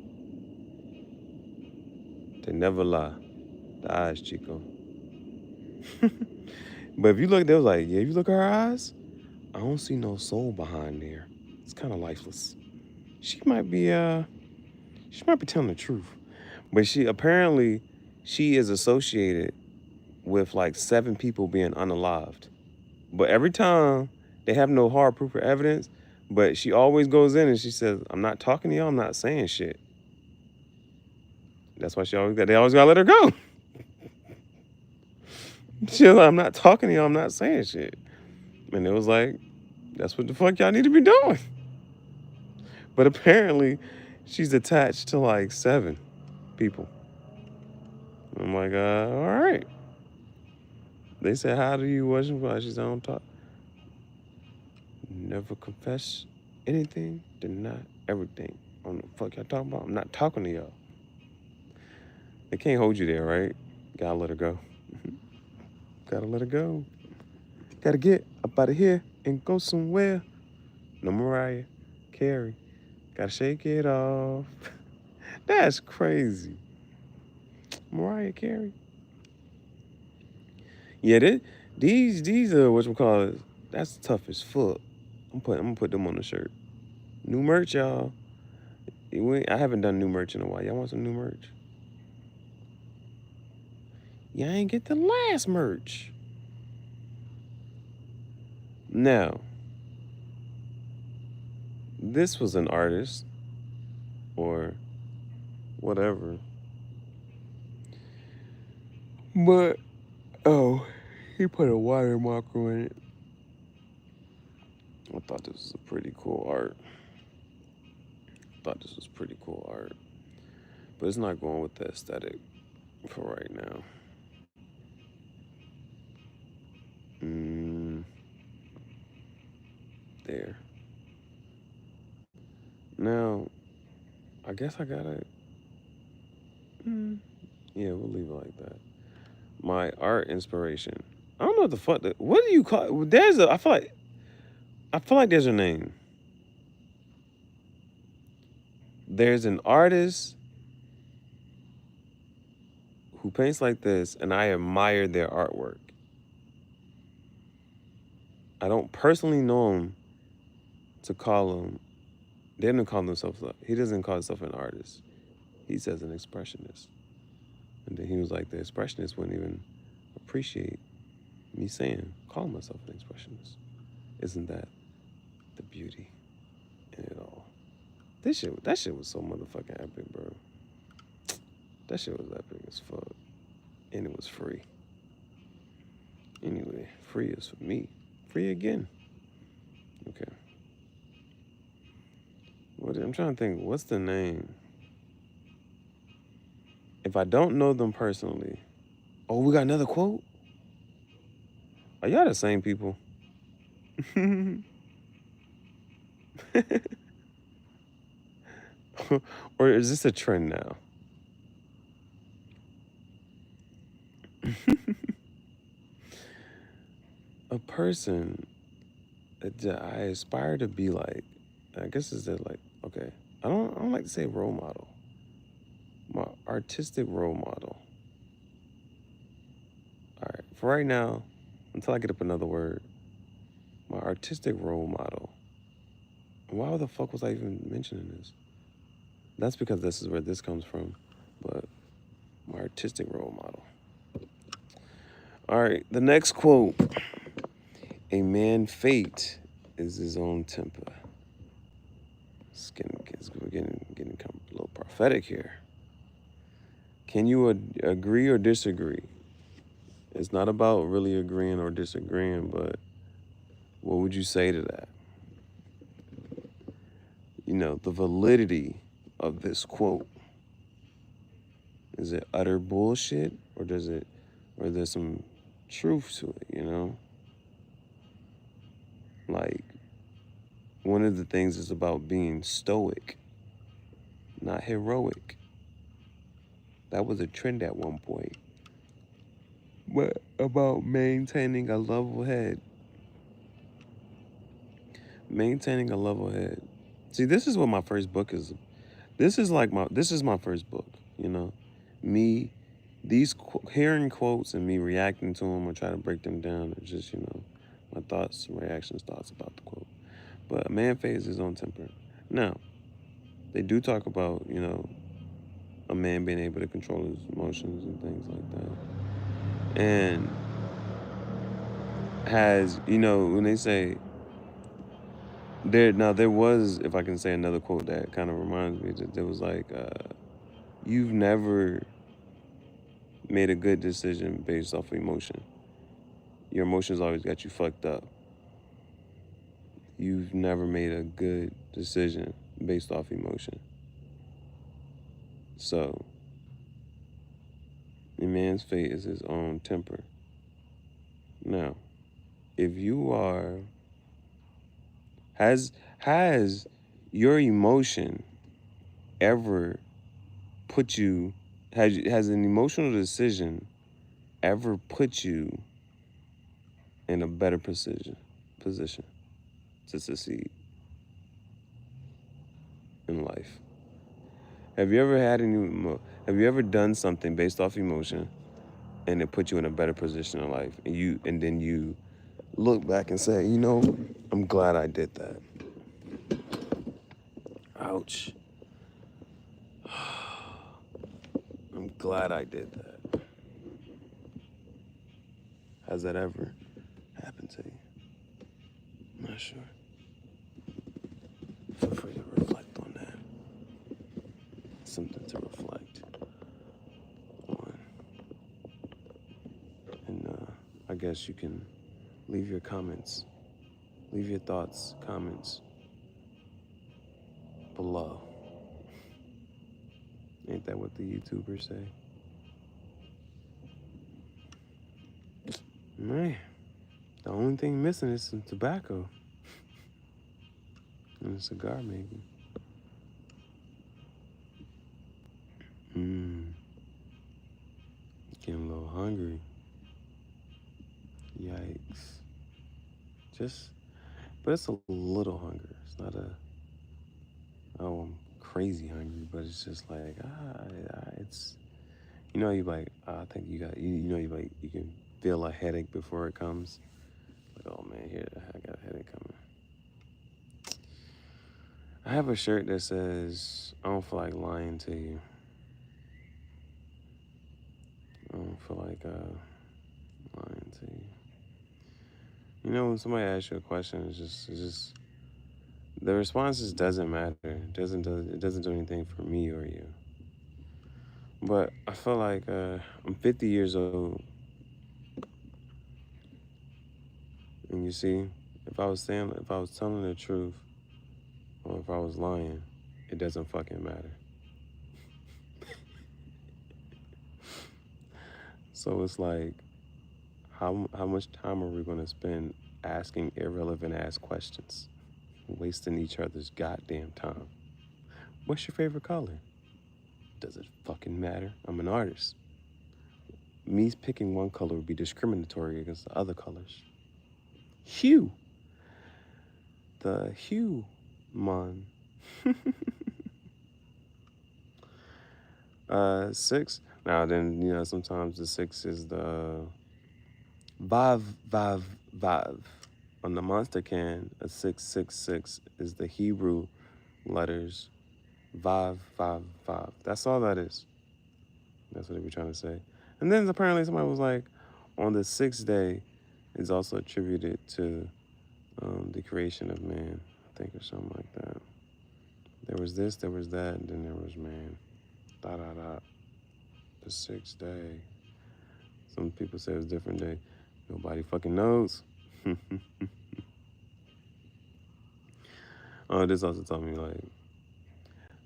They never lie. The eyes, Chico. But if you look, they was like, yeah, if you look at her eyes, I don't see no soul behind there. It's kind of lifeless. She might be telling the truth. But she is associated with like 7 people being unalived. But every time they have no hard proof or evidence, but she always goes in and she says, I'm not talking to y'all, I'm not saying shit. That's why they always gotta let her go. She's like, I'm not talking to y'all, I'm not saying shit. And it was like, that's what the fuck y'all need to be doing. But apparently, she's attached to like 7 people. I'm like, all right. They said, how do you worship God? She said, I don't talk. Never confess anything, deny everything. I don't know what the fuck y'all talking about. I'm not talking to y'all. They can't hold you there, right? Gotta let her go. Gotta let her go. Gotta get up out of here and go somewhere. No Mariah Carey. Gotta shake it off. That's crazy. Mariah Carey. Yeah, these whatchamacallit, that's tough as fuck. I'm gonna put them on the shirt. New merch, y'all. I haven't done new merch in a while. Y'all want some new merch? Y'all ain't get the last merch. Now, this was an artist or whatever. But, oh, he put a watermarker in it. I thought this was a pretty cool art. But it's not going with the aesthetic for right now. There. Now, I guess I gotta. Yeah, we'll leave it like that. My art inspiration. I don't know what the fuck. What do you call it? I feel like there's a name. There's an artist who paints like this, and I admire their artwork. I don't personally know him to call him They don't call themselves, he doesn't call himself an artist. He says an expressionist. And then he was like, the expressionist wouldn't even appreciate me saying, call myself an expressionist. Isn't that the beauty in it all? That shit was so motherfucking epic, bro. That shit was epic as fuck. And it was free. Anyway, free is for me. Free again. Okay. I'm trying to think, what's the name? If I don't know them personally. Oh, we got another quote? Are y'all the same people? Or is this a trend now? A person that I aspire to be like, I guess is that like, okay, I don't like to say role model. My artistic role model. All right, for right now, until I get up another word, my artistic role model. Why the fuck was I even mentioning this? That's because this is where this comes from, but my artistic role model. All right, the next quote. A man's fate is his own temper. We're getting kind of a little prophetic here. Can you agree or disagree? It's not about really agreeing or disagreeing, but what would you say to that? You know, the validity of this quote. Is it utter bullshit or there's some truth to it, you know? Like, one of the things is about being stoic, not heroic. That was a trend at one point. But about maintaining a level head. Maintaining a level head. See, this is what my first book is. This is my first book, you know? Me, hearing quotes and me reacting to them or trying to break them down are just, you know, my thoughts, reactions, thoughts about the quote. But a man faces his own temper. Now, they do talk about, you know, a man being able to control his emotions and things like that. And has, you know, when they say, there was, if I can say another quote that kind of reminds me, that there was like, you've never made a good decision based off of emotion. Your emotions always got you fucked up. You've never made a good decision based off emotion. So, a man's fate is his own temper. Now, if you are, has your emotion ever put you, has an emotional decision ever put you in a better position to succeed in life? Have you ever have you ever done something based off emotion and it put you in a better position in life, and then you look back and say, you know, I'm glad I did that. Ouch. I'm glad I did that. Has that ever happened to you? I'm not sure. Feel free to reflect on that. Something to reflect on. And I guess you can leave your comments, leave your thoughts, comments below. Ain't that what the YouTubers say? Man, the only thing missing is some tobacco. And a cigar, maybe. Getting a little hungry. Yikes. But it's a little hunger. It's not I'm crazy hungry, but it's just like, it's, you know, you like, I think you got, you know, you like, you can feel a headache before it comes. Like, oh man, here, I got a headache coming. I have a shirt that says, I don't feel like lying to you. I don't feel like lying to you. You know, when somebody asks you a question, it's just the response just doesn't matter. It doesn't do anything for me or you. But I feel like I'm 50 years old, and you see, if I was telling the truth, or if I was lying, it doesn't fucking matter. So it's like, how much time are we gonna spend asking irrelevant ass questions, wasting each other's goddamn time? What's your favorite color? Does it fucking matter? I'm an artist. Me picking one color would be discriminatory against the other colors. Hue. The hue, man. 6. Now then, you know, sometimes the 6 is the Vav, Vav, Vav. On the monster can, a 666 is the Hebrew letters Vav, Vav, Vav. That's all that is. That's what they were trying to say. And then apparently somebody was like, on the 6th day is also attributed to the creation of man, I think, or something like that. There was this, there was that, and then there was man. Da da da. The 6th day. Some people say it was a different day. Nobody fucking knows. This also taught me, like,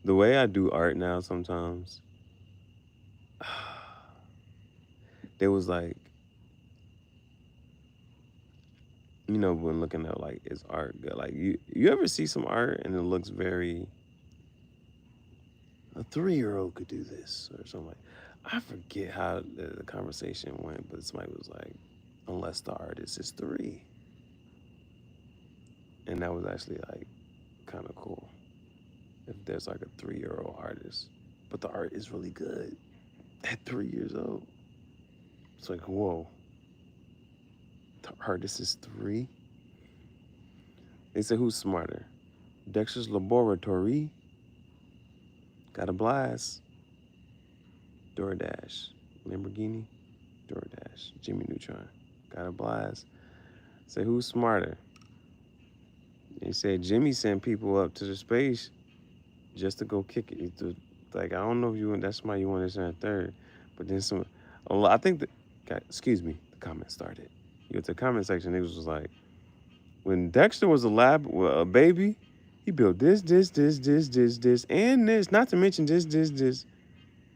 the way I do art now sometimes, there was like, you know, when looking at like, is art good? Like, you ever see some art and it looks very, a 3-year-old could do this or something like, I forget how the conversation went, but somebody was like, unless the artist is 3. And that was actually like kind of cool. If there's like a 3-year-old artist, but the art is really good at 3 years old. It's like, whoa, the artist is 3? They said, who's smarter? Dexter's Laboratory got a blast. DoorDash, Lamborghini, DoorDash, Jimmy Neutron got a blast. Say, who's smarter? They said Jimmy sent people up to the space just to go kick it. Like, I don't know if you want, that's why you want to send a 3rd, but then I think excuse me, the comment started. You go to the comment section, niggas was like, when Dexter was a baby, he built this, and this, not to mention this.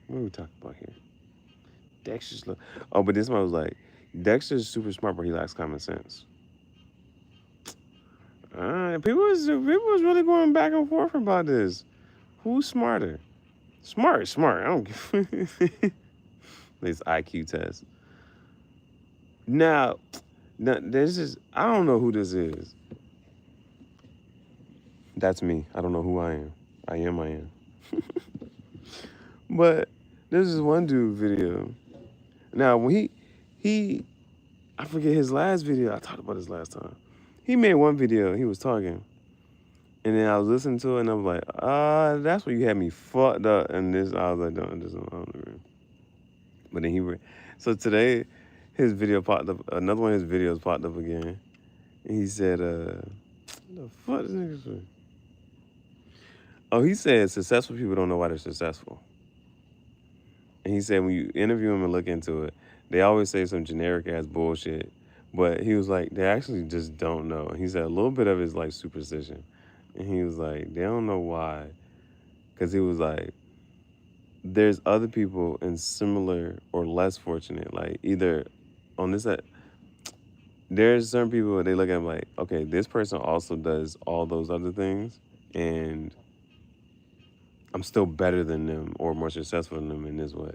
What are we talking about here? But this one was like, Dexter's super smart, but he lacks common sense. People was really going back and forth about this. Who's smarter? Smart. I don't give this IQ test. Now, there's just, I don't know who this is. That's me. I don't know who I am. I am. But there's this one dude video. Now, when I forget his last video. I talked about this last time. He made one video. He was talking. And then I was listening to it, and I was like, that's where you had me fucked up. And this, I was like, don't. But then so today, his video popped up. Another one of his videos popped up again. And he said, what the fuck is this nigga saying? Oh, he said successful people don't know why they're successful. And he said when you interview him and look into it, they always say some generic ass bullshit. But he was like, they actually just don't know. And he said a little bit of it is like superstition. And he was like, they don't know why. Because he was like, there's other people in similar or less fortunate, like either on this side, there's certain people they look at them like, okay, this person also does all those other things, and I'm still better than them or more successful than them in this way.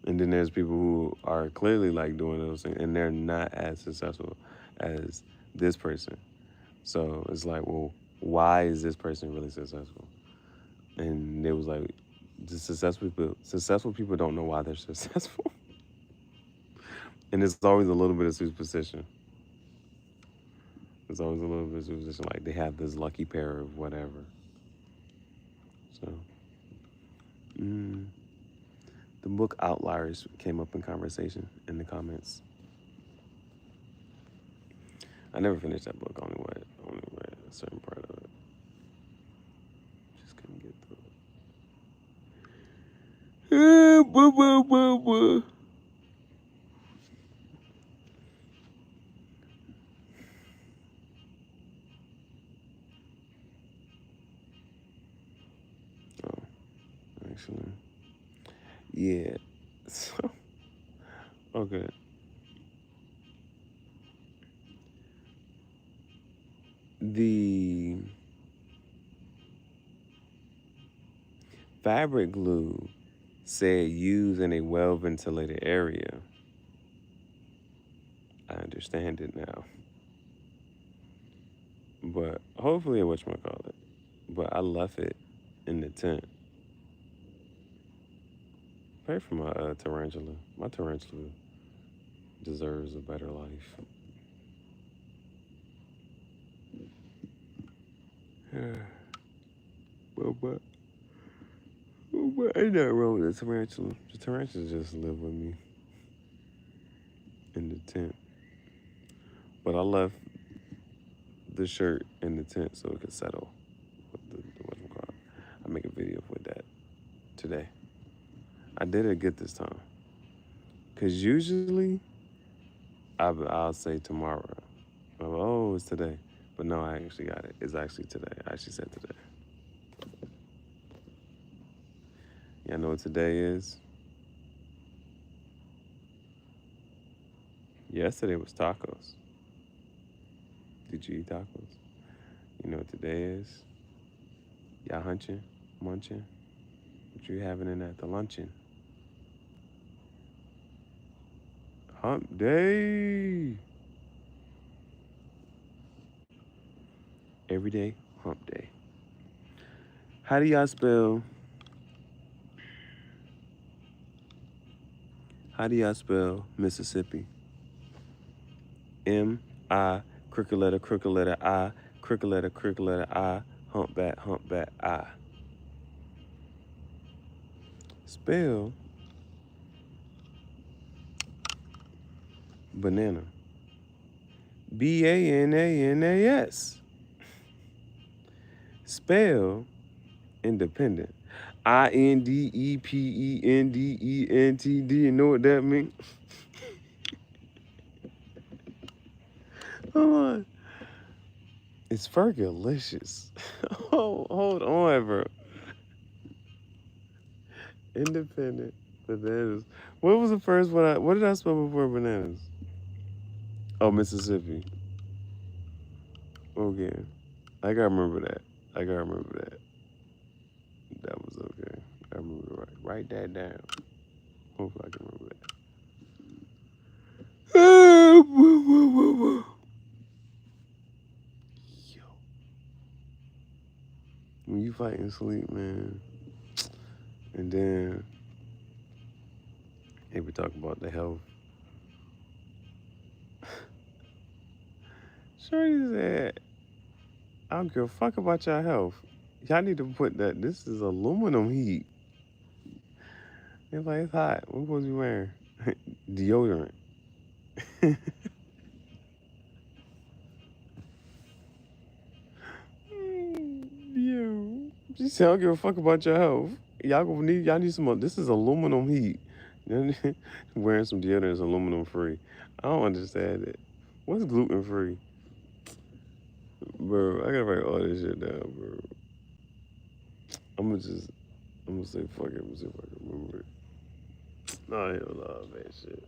And then there's people who are clearly like doing those things, and they're not as successful as this person. So it's like, well, why is this person really successful? And it was like, the successful people don't know why they're successful. And it's always a little bit of superstition. It's always a little visualization. Like they have this lucky pair of whatever. So, the book Outliers came up in conversation in the comments. I never finished that book. Only read a certain part of it. Just couldn't get through it. Oh, actually, yeah. So, okay. The fabric glue said use in a well-ventilated area. I understand it now. But hopefully it whatchamacallit. But I left it in the tent. Pray for my tarantula. My tarantula deserves a better life. but ain't nothing wrong with the tarantula. The tarantula just live with me in the tent. But I left the shirt in the tent so it could settle. Whatchamacallit. I make a video with that today. I did it good this time. Because usually I'll say tomorrow. Oh, it's today. But no, I actually got it. It's actually today. I actually said today. Y'all know what today is? Yesterday was tacos. Did you eat tacos? You know what today is? Y'all hunching? Munching? What you having in at the luncheon? Hump day! Every day, hump day. How do y'all spell Mississippi? M-I, crooked letter, I, crooked letter, I, humpback, I. Spell banana. B-A-N-A-N-A-S. Spell independent. I-N-D-E-P-E-N-D-E-N-T-D. You know what that means? Hold on. It's Fergalicious. Oh, hold on, bro. Independent bananas. What was the first one? What did I spell before bananas? Oh, Mississippi. Okay. I gotta remember that. That was okay. I remember right. Write that down. Hopefully I can remember that. Yo. When you fighting sleep, man, and then hey, we talk about the health. Shorty said, I don't give a fuck about your health. Y'all need to put that. This is aluminum heat. It's like, it's hot. What supposed to be wearing? Deodorant. Yo. She said, I don't give a fuck about your health. Y'all need some. This is aluminum heat. Wearing some deodorant is aluminum free. I don't understand it. What's gluten free? Bro, I gotta write all this shit down, bro. I'm gonna say fuck it. I'm gonna see if I can remember it. No, hell no, man, shit.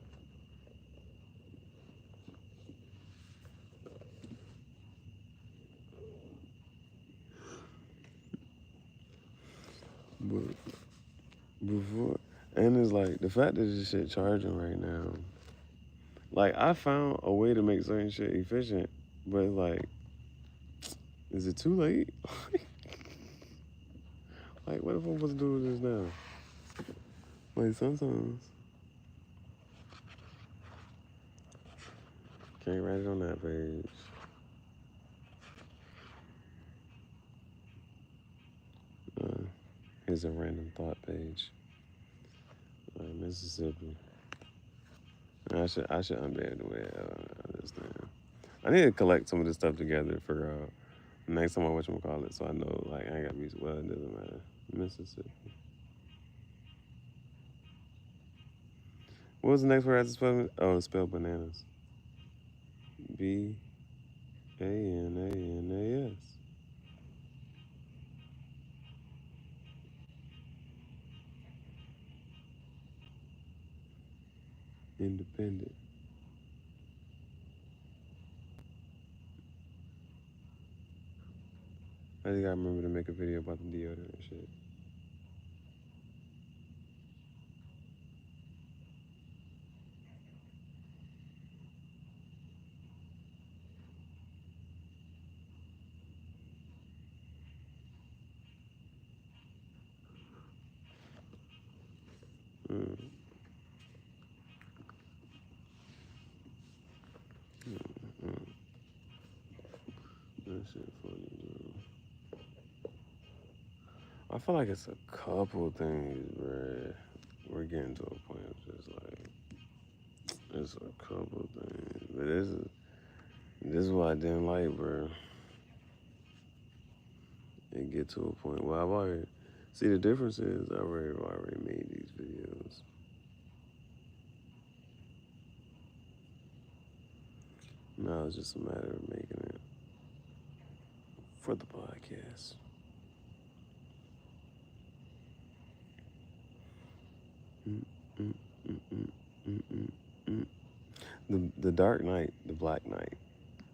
But before, and it's like the fact that this shit charging right now. Like I found a way to make certain shit efficient, but it's like, is it too late? Like, what if I'm supposed to do this now? Like sometimes can't write it on that page. is a random thought page. Mississippi. I should unban the way I understand. I need to collect some of this stuff together for next time I whatchamacallit, so I know, like, I ain't gotta be, well, it doesn't matter. Mississippi. What was the next word I had to spell? Oh, spell bananas. B-A-N-A-N-A-S. Independent. I just gotta remember to make a video about the deodorant and shit. Mm. That shit funny, bro. I feel like it's a couple things, bro. We're getting to a point of just like, it's a couple things. But this is what I didn't like, bro. And get to a point where I've already, see, the difference is I've already made these videos. Now it's just a matter of making it for the podcast. The Dark Knight, the Black Knight,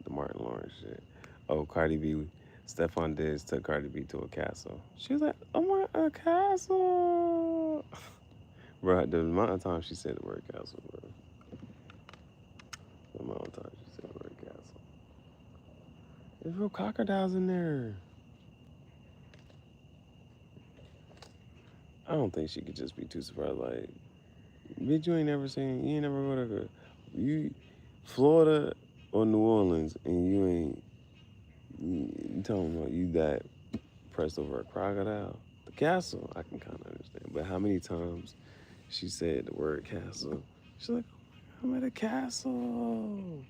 the Martin Lawrence shit. Oh, Cardi B, Stephon Diggs took Cardi B to a castle. She was like, "Oh my, a castle!" Bro, the amount of times she said the word castle, bro. The amount of times she said the word castle. There's real crocodiles in there. I don't think she could just be too surprised. Like, bitch, you ain't never go to Florida or New Orleans, and you telling me about you that pressed over a crocodile. The castle, I can kind of understand. But how many times she said the word castle? She's like, I'm at a castle.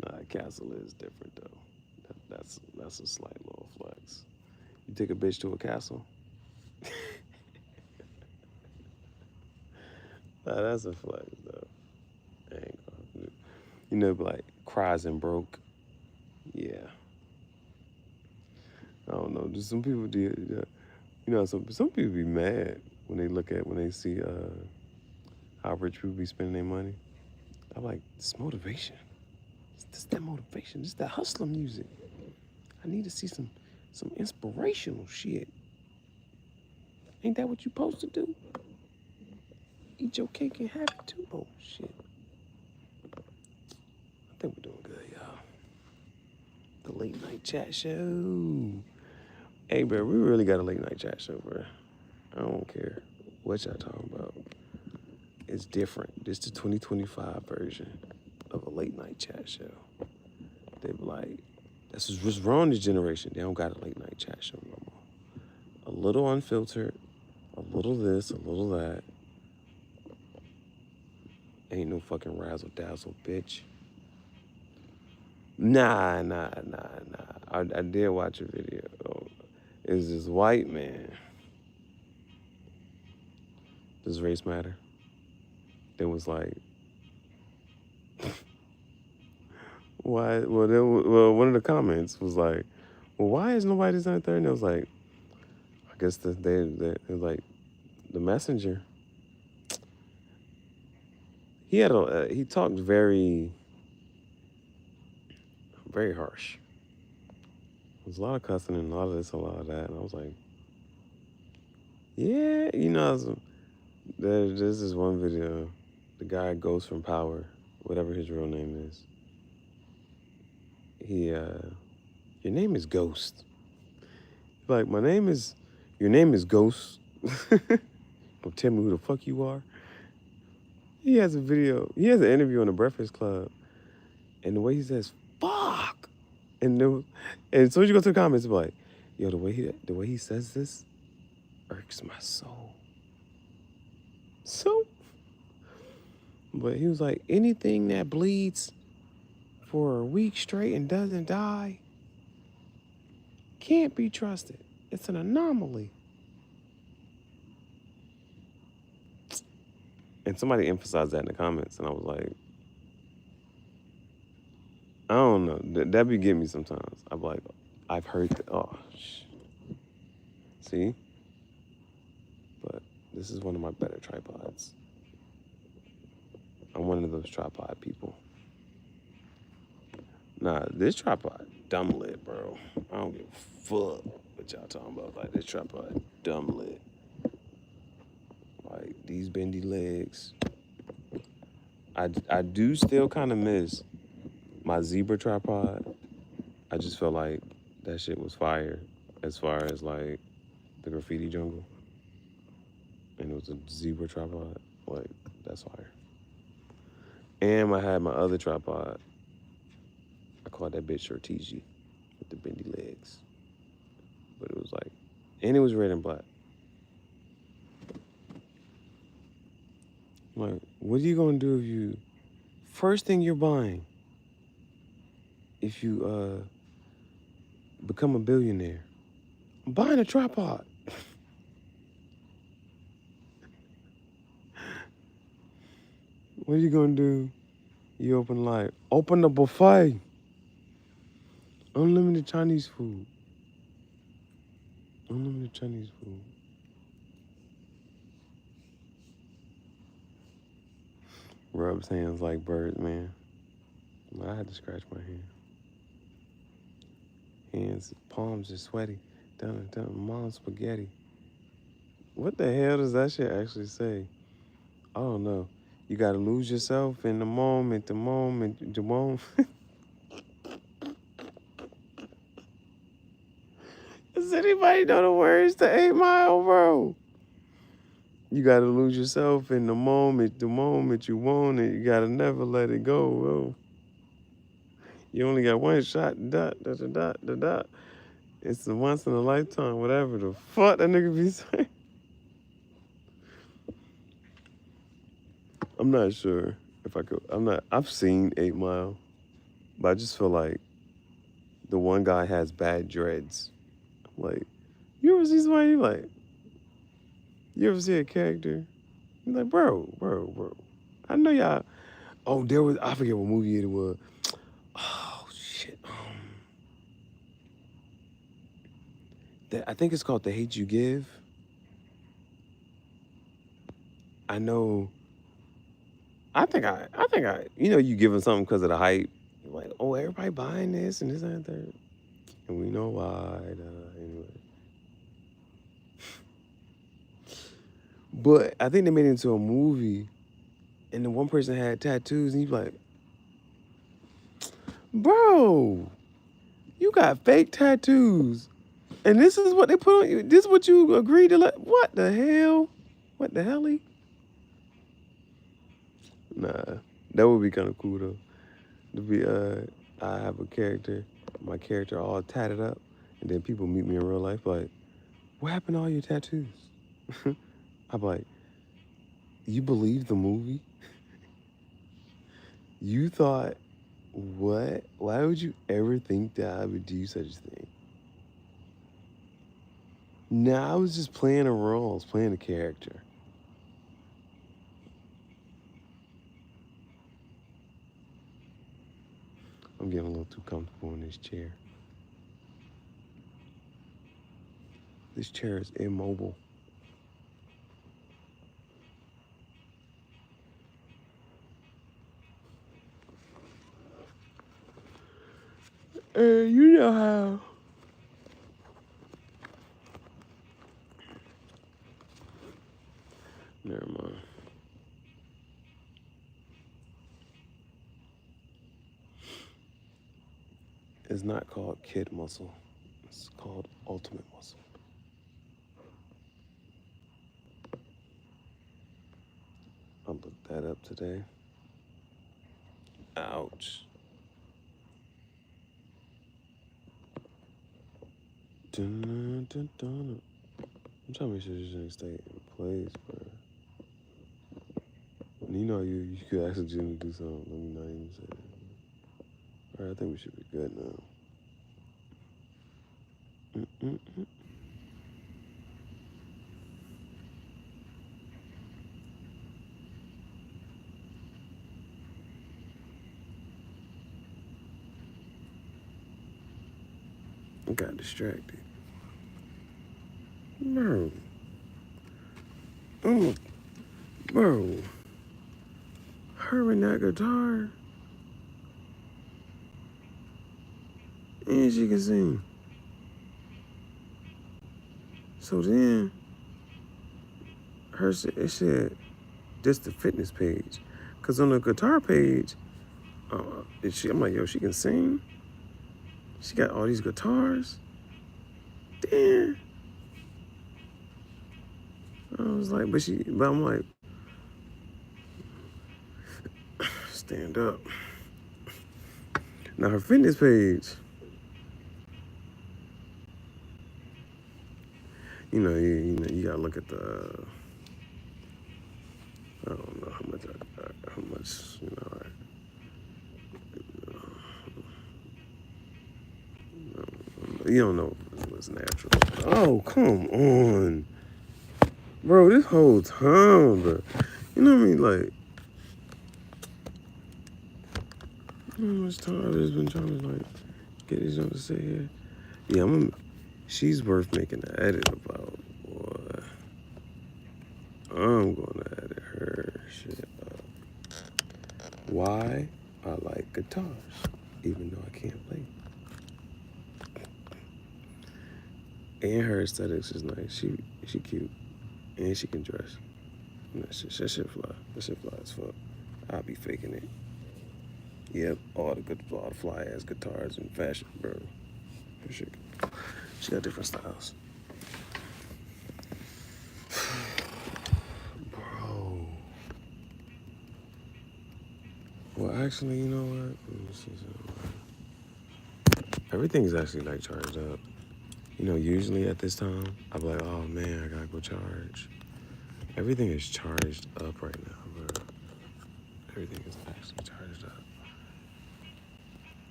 Nah, a castle is different though. That's a slight little flex. You take a bitch to a castle? Nah, that's a flex though. I ain't gonna, you know, like cries and broke. Yeah. I don't know. Just some people do. You know, some people be mad when they see how rich people be spending their money. I'm like, this motivation. This that motivation. This that hustler music. I need to see some inspirational shit. Ain't that what you supposed to do? Eat your cake and have it too. Oh shit. I think we're doing good, y'all. The late night chat show. Hey, bro, we really got a late night chat show, bro. I don't care what y'all talking about. It's different. This is the 2025 version of a late night chat show. They be like, this is what's wrong this generation. They don't got a late night chat show no more. A little unfiltered, a little this, a little that. Ain't no fucking razzle dazzle, bitch. Nah. I did watch a video. It's this white man. Does race matter? It was like, why? Well, one of the comments was like, well, why is nobody out there? And it was like, I guess it was like the messenger. He talked very harsh. There's a lot of cussing and a lot of this, a lot of that, and I was like, yeah, you know, there's this one video, the guy Ghost from Power, whatever his real name is. Your name is Ghost. Like, your name is Ghost. Don't tell me who the fuck you are. He has an interview on the Breakfast Club, and the way he says, fuck, And then, and as soon as you go to the comments, it's like, yo, the way he says this irks my soul. So, but he was like, anything that bleeds for a week straight and doesn't die can't be trusted. It's an anomaly. And somebody emphasized that in the comments, and I was like, I don't know. That be getting me sometimes. I'm like, I've heard that. Oh, see? But this is one of my better tripods. I'm one of those tripod people. Nah, this tripod dumb lit, bro. I don't give a fuck what y'all talking about. Like, this tripod dumb lit. Like, these bendy legs. I do still kind of miss my zebra tripod. I just felt like that shit was fire as far as like the graffiti jungle. And it was a zebra tripod. Like, that's fire. And I had my other tripod. I called that bitch Shortigi with the bendy legs. But it was like, and it was red and black. Like, what are you gonna do if you, first thing you're buying, if you become a billionaire? I'm buying a tripod. What are you gonna do? You open like, open the buffet. Unlimited Chinese food. Unlimited Chinese food. Rubs hands like birds, man. I had to scratch my hand. Hands, palms are sweaty. Done, mom's spaghetti. What the hell does that shit actually say? I don't know. You gotta lose yourself in the moment, the moment, the moment. Does anybody know the words to 8 Mile, bro? You gotta lose yourself in the moment you want it. You gotta never let it go, bro. You only got one shot, dot, dot, dot, dot, dot, dot. It's a once in a lifetime, whatever the fuck that nigga be saying. I'm not sure if I could, I've seen 8 Mile, but I just feel like the one guy has bad dreads. Like, you ever see somebody like, you ever see a character? You're like, bro. I know y'all. Oh, there was, I forget what movie it was. Oh, shit. I think it's called The Hate You Give. I know. I think you know, you give them something because of the hype. You're like, oh, everybody buying this and this and that. And we know why. Anyway. But I think they made it into a movie, and the one person had tattoos, and you're like, bro, you got fake tattoos, and this is what they put on you. This is what you agreed to let. What the hell? What the hell? Nah, that would be kind of cool though. To be I have a character, my character all tatted up, and then people meet me in real life like, what happened to all your tattoos? I'm like, you believe the movie? You thought, what? Why would you ever think that I would do such a thing? Nah, I was just playing a role. I was playing a character. I'm getting a little too comfortable in this chair. This chair is immobile. You know how. Never mind. It's not called kid muscle. It's called ultimate muscle. I looked that up today. Ouch. Dun, dun, dun. I'm trying to make sure this thing stay in place, bro. You know you could accidentally do something. Let me not even say that. All right, I think we should be good now. Mm-mm-mm. I got distracted. Bro. Oh, bro. Her and that guitar. And she can sing. So then, it said, just the fitness page. Because on the guitar page, I'm like, yo, she can sing? She got all these guitars? Damn. I was like, but I'm like, stand up. Now her fitness page, you gotta look at the, I don't know how much, you don't know what's natural. Oh, come on. Bro, this whole time, bro. You know what I mean? Like, you know how much time I've just been trying to, like, get these young to say here? Yeah, she's worth making an edit about, boy. I'm gonna edit her shit up. Why I like guitars, even though I can't play. And her aesthetics is nice. She cute. And she can dress. And that shit fly. That shit fly as fuck. I'll be faking it. Yep, all the fly ass guitars and fashion, bro. She got different styles. Bro. Well, actually, you know what? Let me see something. Everything's actually like charged up. You know, usually at this time, I'll be like, oh man, I gotta go charge. Everything is charged up right now, bro. Everything is actually charged up.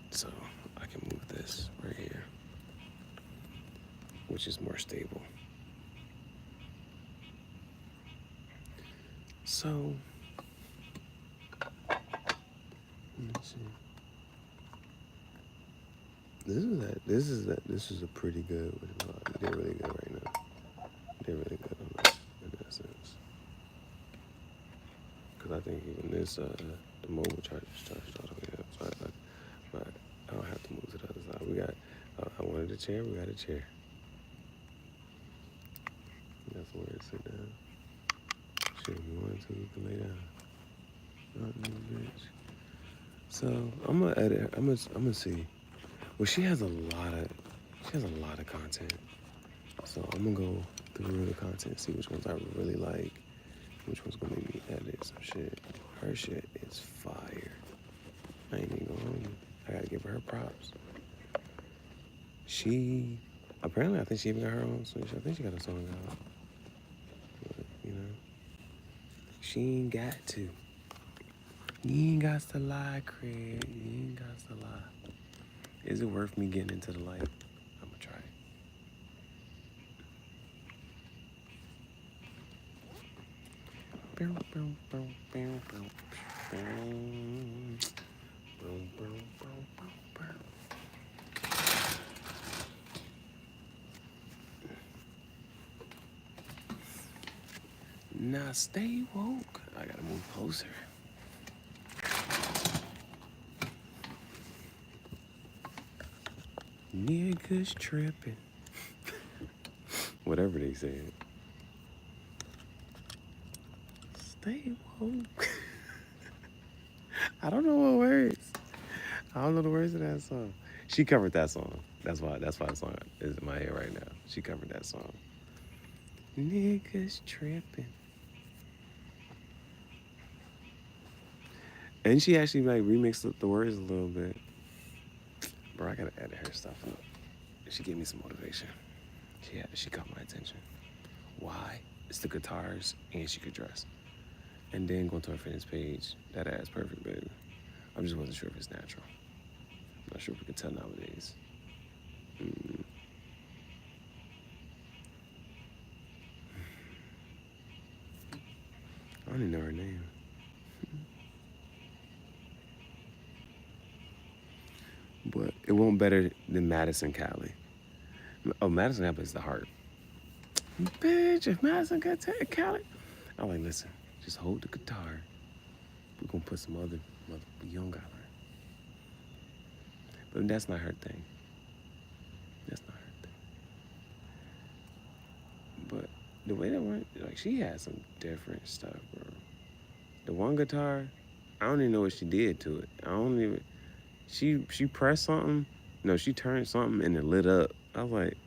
So I can move this right here, which is more stable. So, let me see. This is a pretty good one. They did really good right now. They're really good on that, in that sense. Because I think even this, the mobile charger is charged all the way up. So I don't have to move to the other side. We got, I wanted a chair, we got a chair. That's where it sit down. Shit, if you want to, you can lay down. Bitch. So I'm gonna edit. I'm gonna see. Well, she has a lot of content. So I'm gonna go through the content, see which ones I really like, which one's gonna make me edit some shit. Her shit is fire. I ain't even gonna hold you. I gotta give her props. Apparently I think she even got her own switch. I think she got a song out. But, you know, she ain't got to. You ain't got to lie, Craig. You ain't got to lie. Is it worth me getting into the light? I'm gonna try it. Now stay woke. I gotta move closer. Niggas tripping. Whatever they said. Stay woke. I don't know what words. I don't know the words of that song. She covered that song. That's why the song is in my head right now. She covered that song. Niggas tripping. And she actually like remixed the words a little bit. Bro, I gotta edit her stuff up. She gave me some motivation. She caught my attention. Why? It's the guitars and she could dress. And then going to her fitness page, that ass perfect, baby. I just wasn't sure if it's natural. I'm not sure if we can tell nowadays. I don't even know her name. But it won't better than Madison Cali. Oh, Madison Cali is the heart. Bitch, if Madison got Cali, I'm like, listen, just hold the guitar. We're gonna put some other young guy on. But that's not her thing. That's not her thing. But the way that went, like, she had some different stuff, bro. The one guitar, I don't even know what she did to it. I don't even. She pressed something. No, she turned something and it lit up. I was like,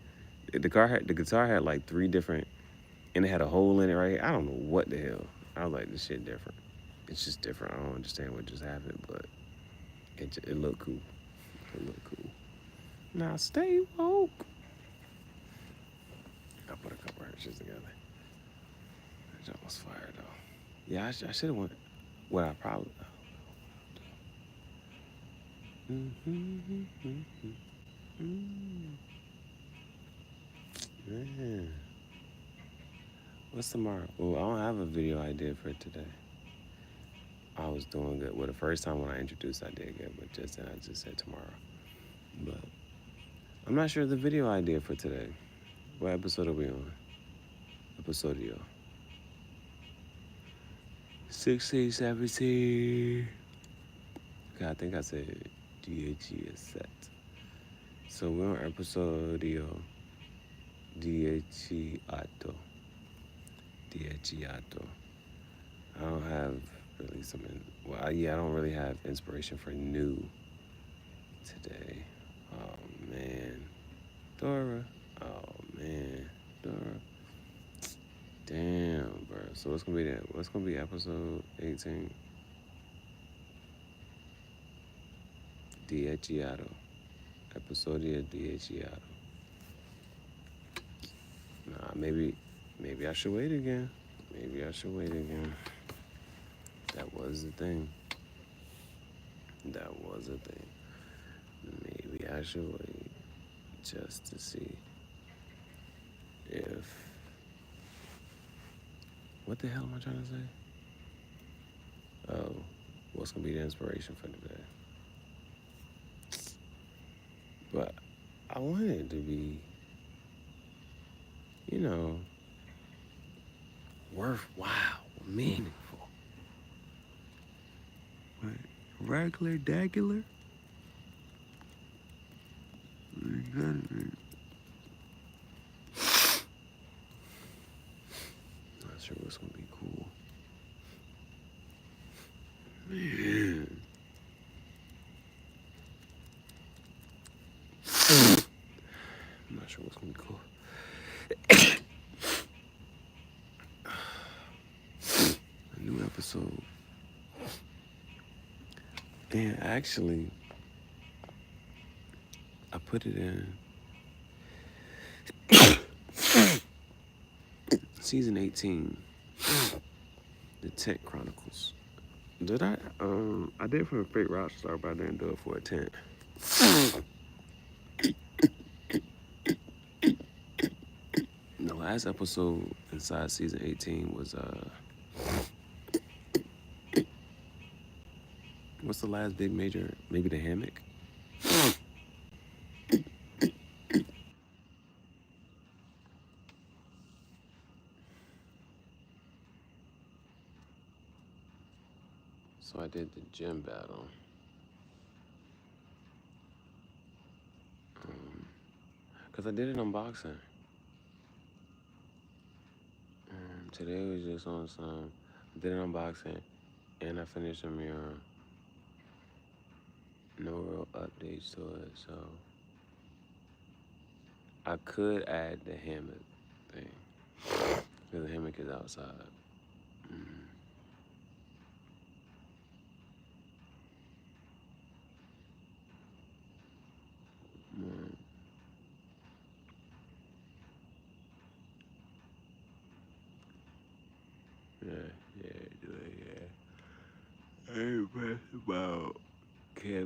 the guitar had like 3 different, and it had a hole in it right here. I don't know what the hell. I was like, this shit different. It's just different. I don't understand what just happened, but it looked cool. It looked cool. Now stay woke. I put a couple of her shits together. That joint was fire though. Yeah, I should have went. What I probably. Man. What's tomorrow? Well, I don't have a video idea for today. I was doing good. Well, the first time when I introduced, I did good, but just then I just said tomorrow. But I'm not sure the video idea for today. What episode are we on? Episodio 16, 17. God, I think I said DHE is set. So we're on episodio DHEato. DHEato. I don't have really I don't really have inspiration for new today. Oh man, Dora. Oh man, Dora. Damn, bro. So what's gonna be that? What's gonna be episode 18? DHEato. Episodio DHEato. Nah, maybe I should wait again. Maybe I should wait again. That was the thing. That was the thing. Maybe I should wait just to see if... What the hell am I trying to say? Oh, what's gonna be the inspiration for today? But I want it to be, worthwhile, meaningful. Regular, dagular? Not sure what's gonna be cool. Man. I'm not sure what's gonna be cool. A new episode. And actually, I put it in season 18, the Tent Chronicles. Did I? I did for a fake rock star, but I didn't do it for a tent. The last episode inside season 18 was what's the last big major? Maybe the hammock. So I did the gym battle. Cause I did it unboxing. Today was just on some. I did an unboxing, and I finished a mirror. No real updates to it, so I could add the hammock thing. Because the hammock is outside.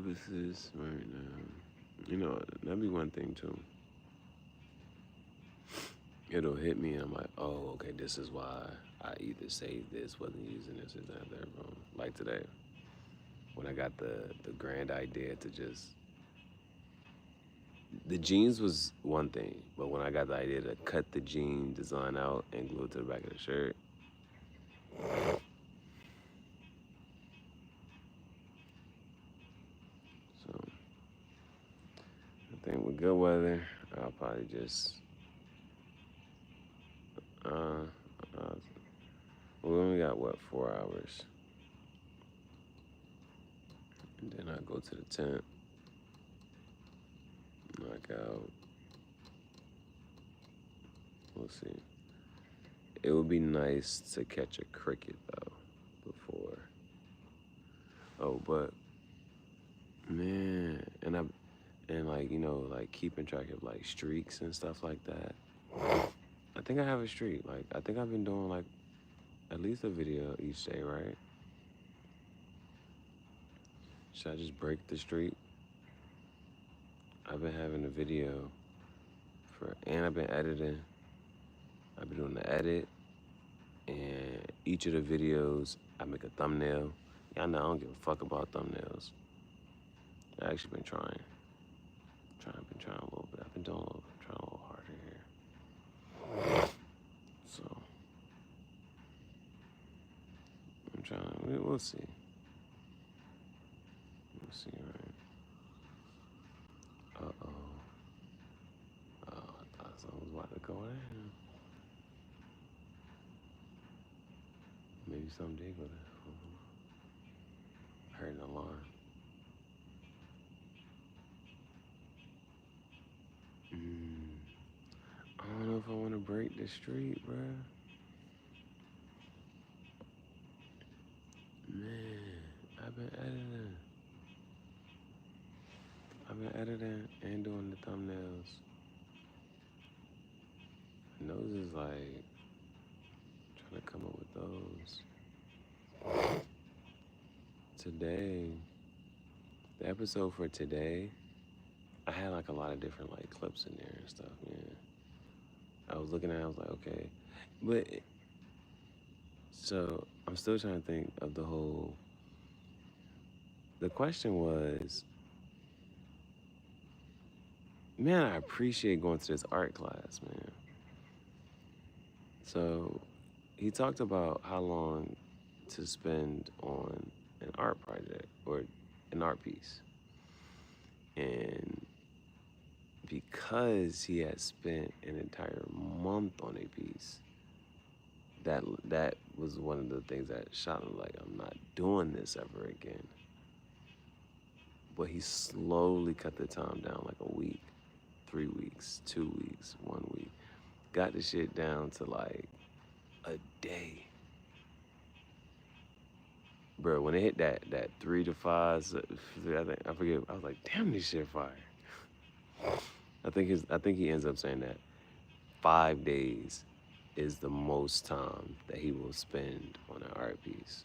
purposes right now. You know, that'd be one thing too. It'll hit me and I'm like, oh, okay, this is why I either saved this, wasn't using this, or that, bro. Like today, when I got the grand idea to just, the jeans was one thing, but when I got the idea to cut the jean design out and glue it to the back of the shirt, so I think with good weather, I'll probably just, uh, we only got what, 4 hours, and then I go to the tent, knock out. We'll see. It would be nice to catch a cricket though before. Oh, but man, and like, you know, like keeping track of like streaks and stuff like that. I think I have a streak. Like I think I've been doing like at least a video each day, right? Should I just break the streak? I've been having a video and I've been editing. I've been doing the edit, and each of the videos I make a thumbnail. Y'all know I don't give a fuck about thumbnails. I actually been trying. Been trying a little bit. I've been doing trying a little harder here. So I'm trying. We'll see. We'll see, right? Uh-oh. Oh, I thought something was about to go down. Maybe something did go down. I heard an alarm. I don't know if I want to break the street, bruh. Man, I've been editing and doing the thumbnails. And those is like trying to come up with those. Today, the episode for today, I had like a lot of different like clips in there and stuff, man. I was looking at it, I was like, okay. But, so I'm still trying to think of the question was, man, I appreciate going to this art class, man. So he talked about how long to spend on an art project or an art piece. And because he had spent an entire month on a piece, that was one of the things that shot him, like, I'm not doing this ever again. But he slowly cut the time down, like a week, 3 weeks, 2 weeks, 1 week. Got the shit down to like a day. Bro, when it hit that 3 to 5, I forget, I was like, damn, this shit fire. I think he ends up saying that 5 days is the most time that he will spend on an art piece.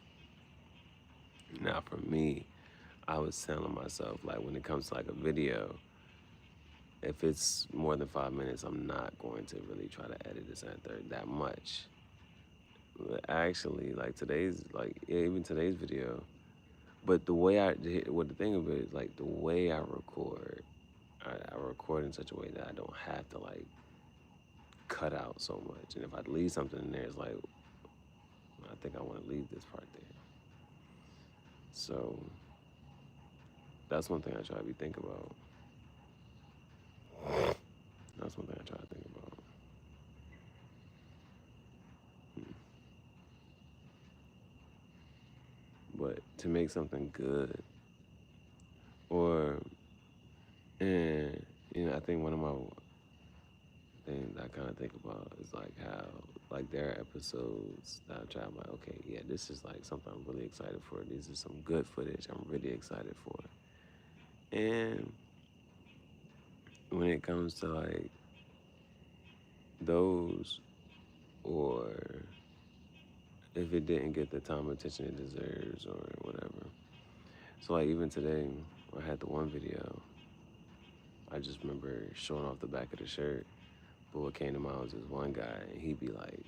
Now for me, I was telling myself, like, when it comes to like a video, if it's more than 5 minutes, I'm not going to really try to edit this and that much. But actually, like even today's video, but the way the thing of it is, like, the way I record, I record in such a way that I don't have to like cut out so much. And if I leave something in there, it's like, I think I want to leave this part there. So that's one thing I try to think about. That's one thing I try to think about. But to make something good, and you know, I think one of my things I kind of think about is like how, like, there are episodes that I try, I'm like, okay, yeah, this is like something I'm really excited for. These are some good footage I'm really excited for. And when it comes to like those, or if it didn't get the time and attention it deserves or whatever. So like even today, I had the one video. I just remember showing off the back of the shirt. But what came to mind was this one guy, and he'd be like,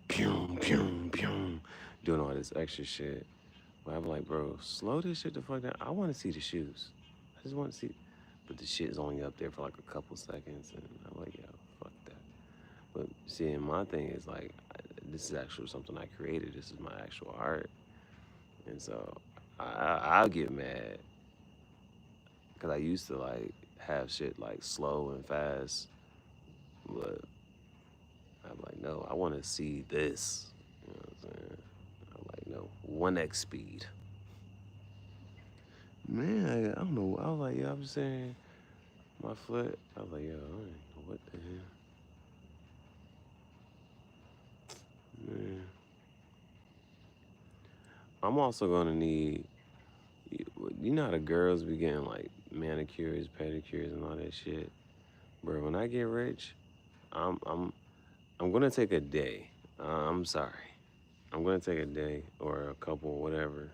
pew, pew, pew, doing all this extra shit. But I'm like, bro, slow this shit the fuck down. I want to see the shoes. I just want to see. But the shit is only up there for like a couple seconds, and I'm like, yo, fuck that. But seeing my thing is like, this is actually something I created. This is my actual art, and so I'll get mad because I used to like have shit like slow and fast, but I'm like, no, I want to see this. You know what I'm saying? I'm like, no, 1x speed. Man, I don't know. I was like, yo, I'm saying my foot. I was like, yo, I don't know what the hell. Man. I'm also gonna need, you know how the girls be getting like manicures, pedicures, and all that shit, bro. When I get rich, I'm I'm I'm gonna take a day. I'm sorry, I'm gonna take a day or a couple, whatever.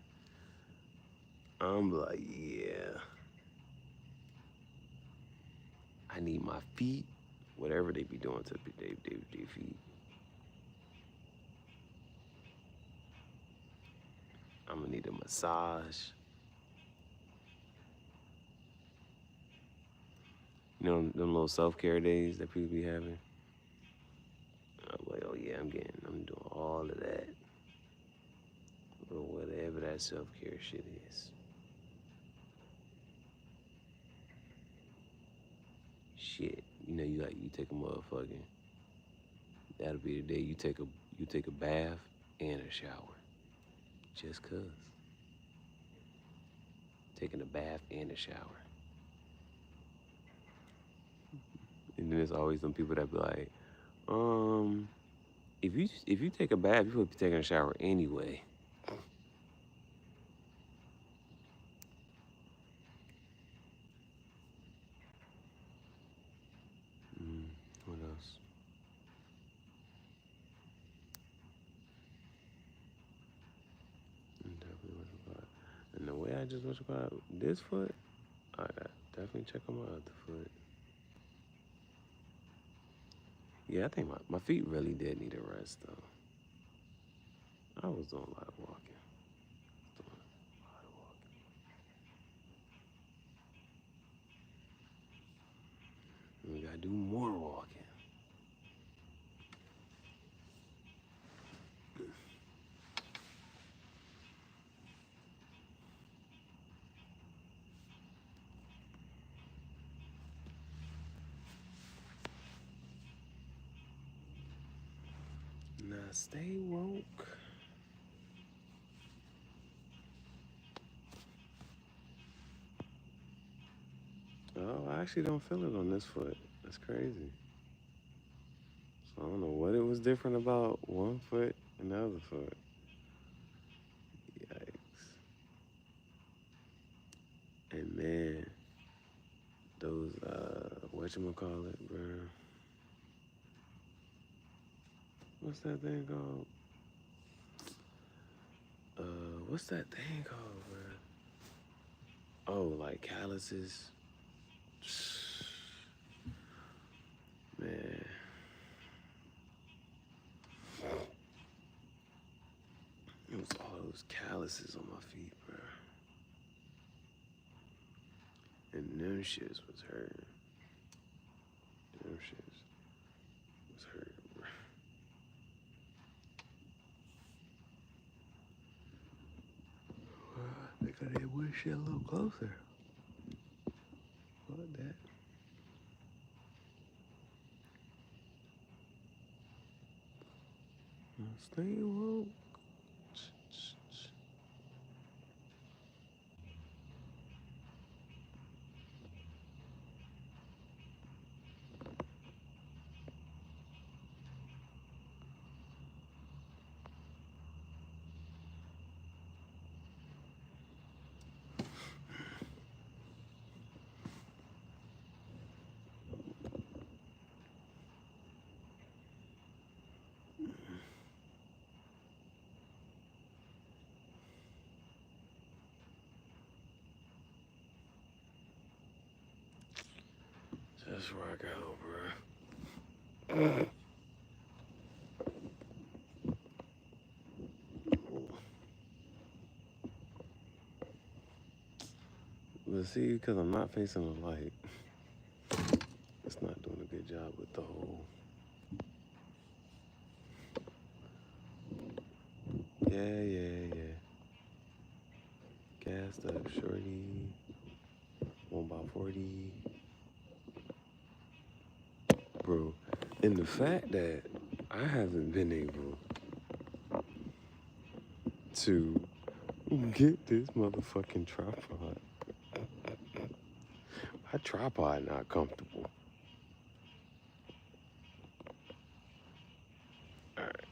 I'm like, yeah, I need my feet, whatever they be doing to they feet. I'm gonna need a massage. You know them little self-care days that people be having. I'm like, oh yeah, I'm doing all of that, or whatever that self-care shit is. Shit, you take a motherfucking. That'll be the day you take a bath and a shower, just cause. Taking a bath and a shower, and then there's always some people that be like, if you take a bath, you supposed to be taking a shower anyway. What else? Definitely what you got. And the way I just what you got this foot, I got definitely check on my other foot. Yeah, I think my feet really did need a rest though. I was doing a lot of walking. Doing a lot of walking. And we gotta do more walking. Now stay woke. Oh, I actually don't feel it on this foot. That's crazy. So I don't know what it was different about one foot and the other foot. Yikes. And man, those whatchamacallit, bro. What's that thing called? What's that thing called, bro? Oh, like calluses. Man. It was all those calluses on my feet, bro. And them shits was hurting. Them shits was hurting, bro. I think I need to wish shit a little closer. Fuck that. Stay woke. just rock out, bro. But see, because I'm not facing the light, it's not doing a good job with the whole. Yeah. Gassed up, shorty. 1x40. Bro, and the fact that I haven't been able to get this motherfucking tripod. My tripod not comfortable. Alright.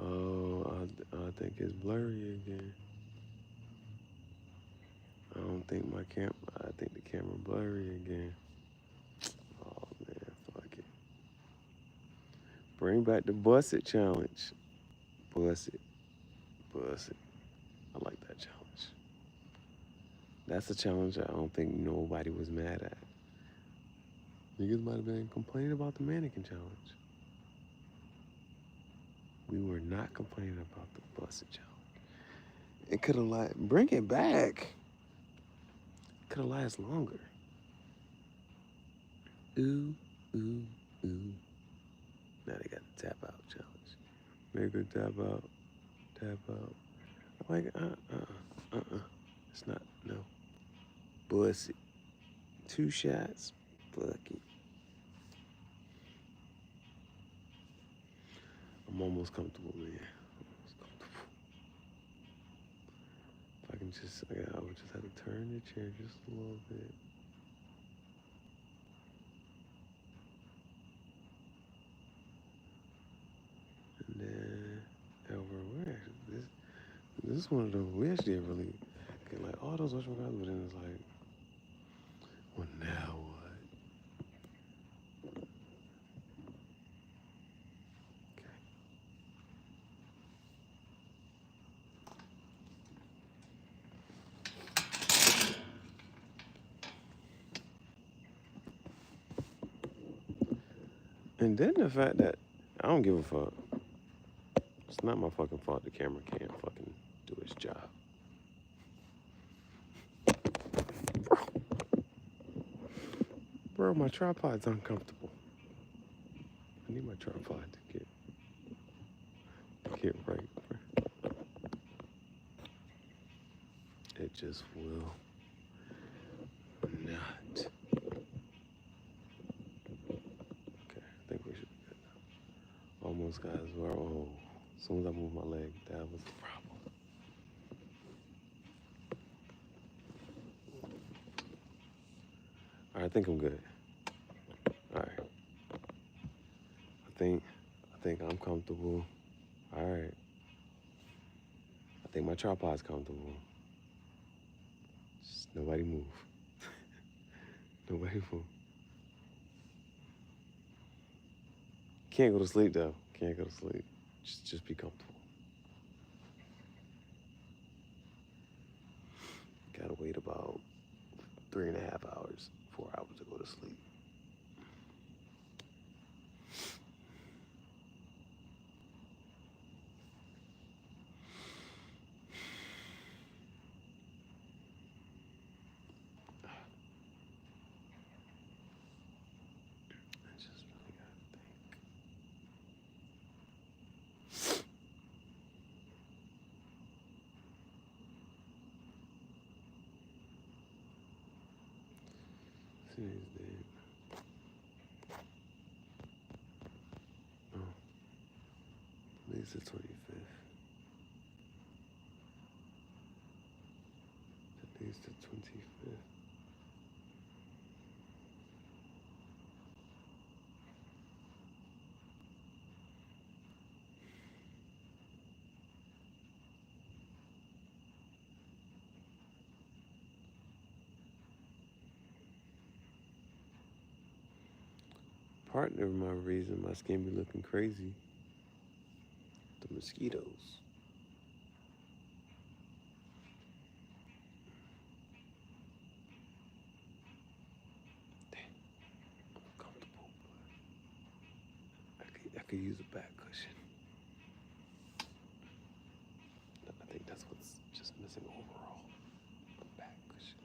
Oh, I think it's blurry again. I don't think I think the camera blurry again. Oh man, fuck it. Bring back the bust it challenge. Bust it. I like that challenge. That's a challenge I don't think nobody was mad at. Niggas might have been complaining about the mannequin challenge. We were not complaining about the bust it challenge. It could have bring it back. Could have lasted longer. Ooh. Now they got the tap out challenge. Make her tap out. I'm like, It's not, no. Bussy. 2 shots. Fuck it. I'm almost comfortable, man. If I can just, I would just have to turn the chair just a little bit. And then, over where? This is one of those, we actually really get like all those washroom guys, but then it's like, well, now what? And then the fact that I don't give a fuck. It's not my fucking fault the camera can't fucking do its job. Bro, my tripod's uncomfortable. I need my tripod to get right. It just will not. Okay, I think we should be good now. Almost, guys. Oh, as soon as I moved my leg, that was the problem. All right, I think I'm good. All right. I think I'm comfortable. All right. I think my tripod's comfortable. Just nobody move. Nobody move. Can't go to sleep though. Can't go to sleep. Just be comfortable. Gotta wait about 3.5 hours, 4 hours to go to sleep. Today's date. Oh, today's the 25th. Today's the 25th. Part of my reason my skin be looking crazy, the mosquitoes. could use a back cushion. I think that's what's just missing overall. A back cushion.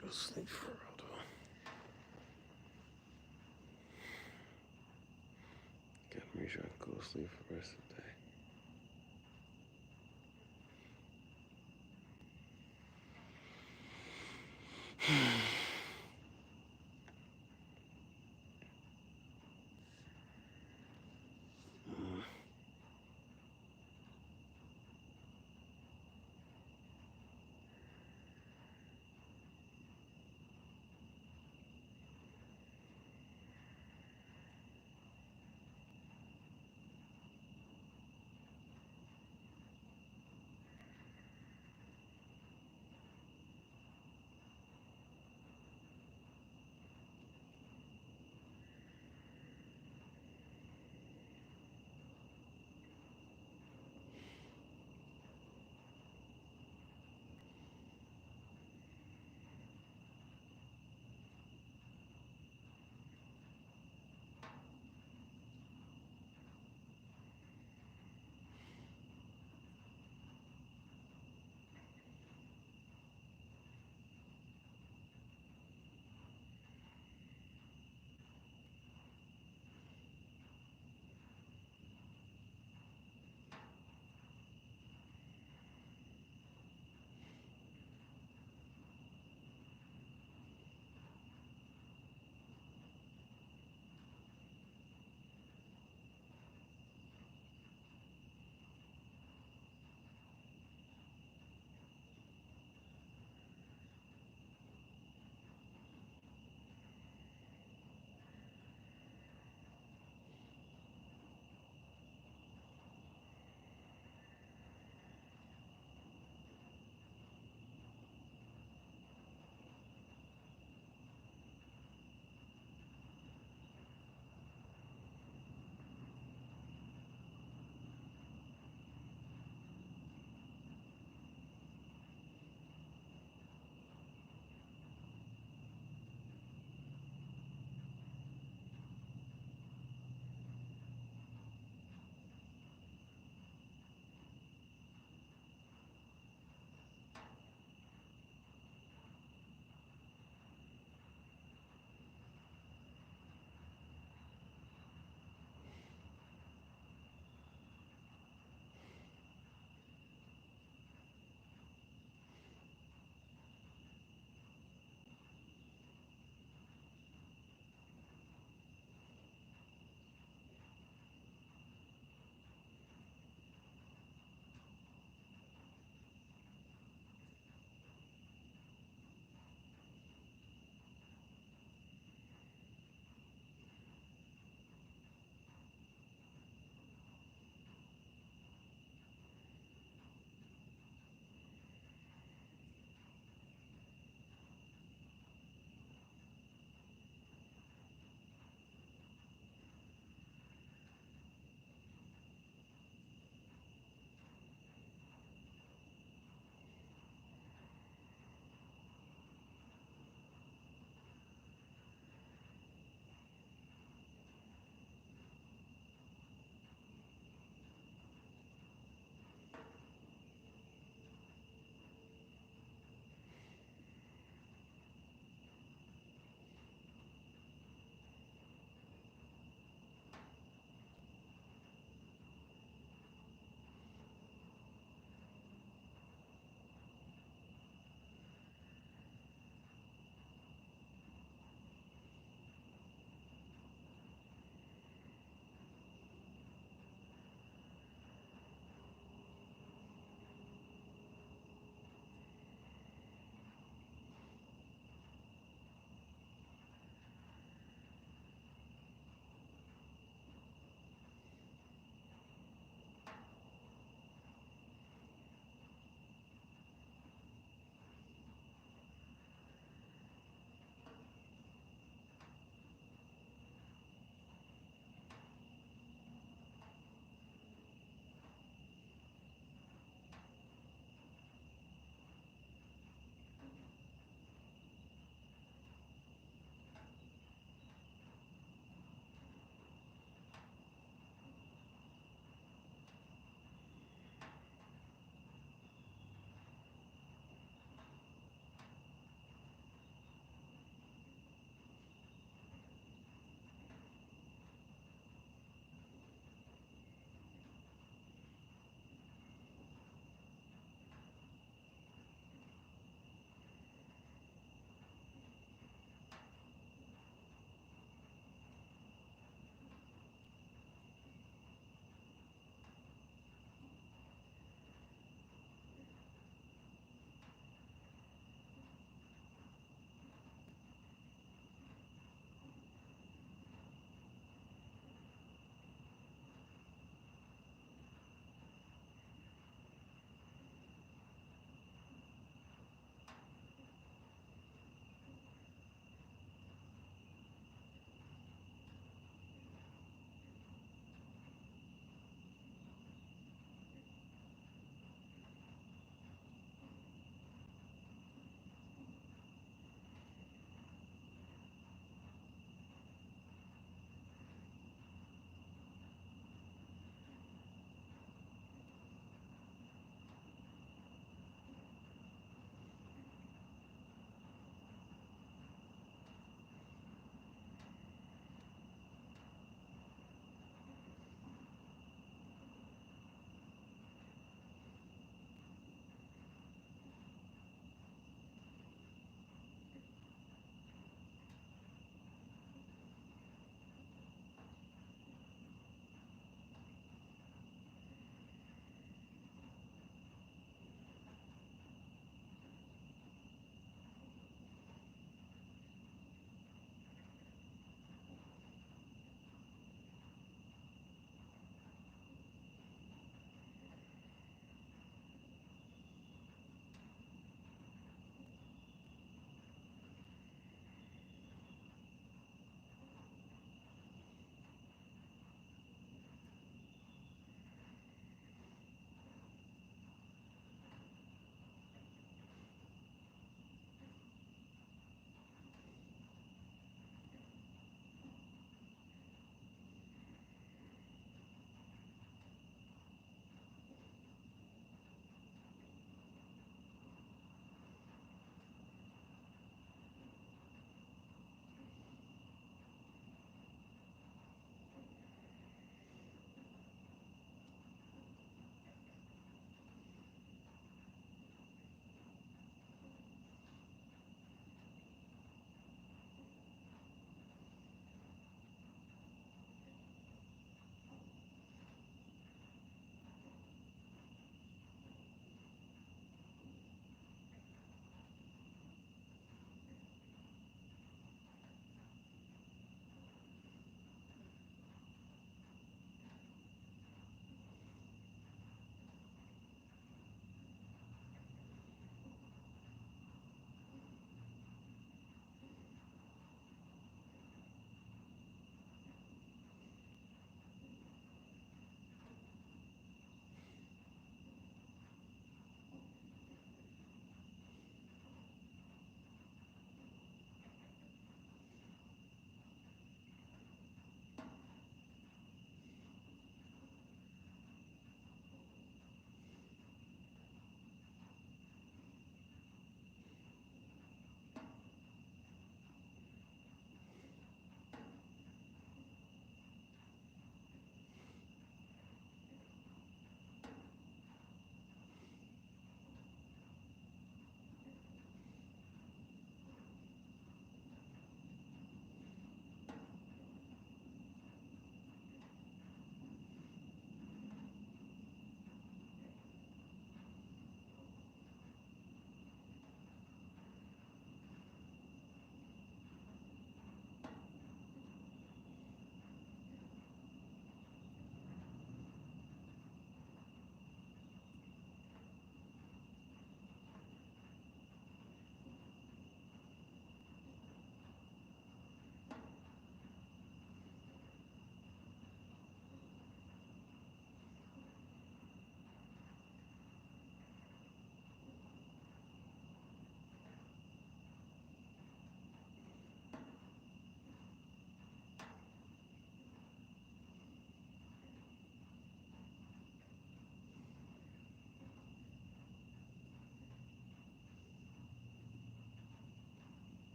Go to sleep for real though. Gotta make sure I go to sleep for the rest of the day.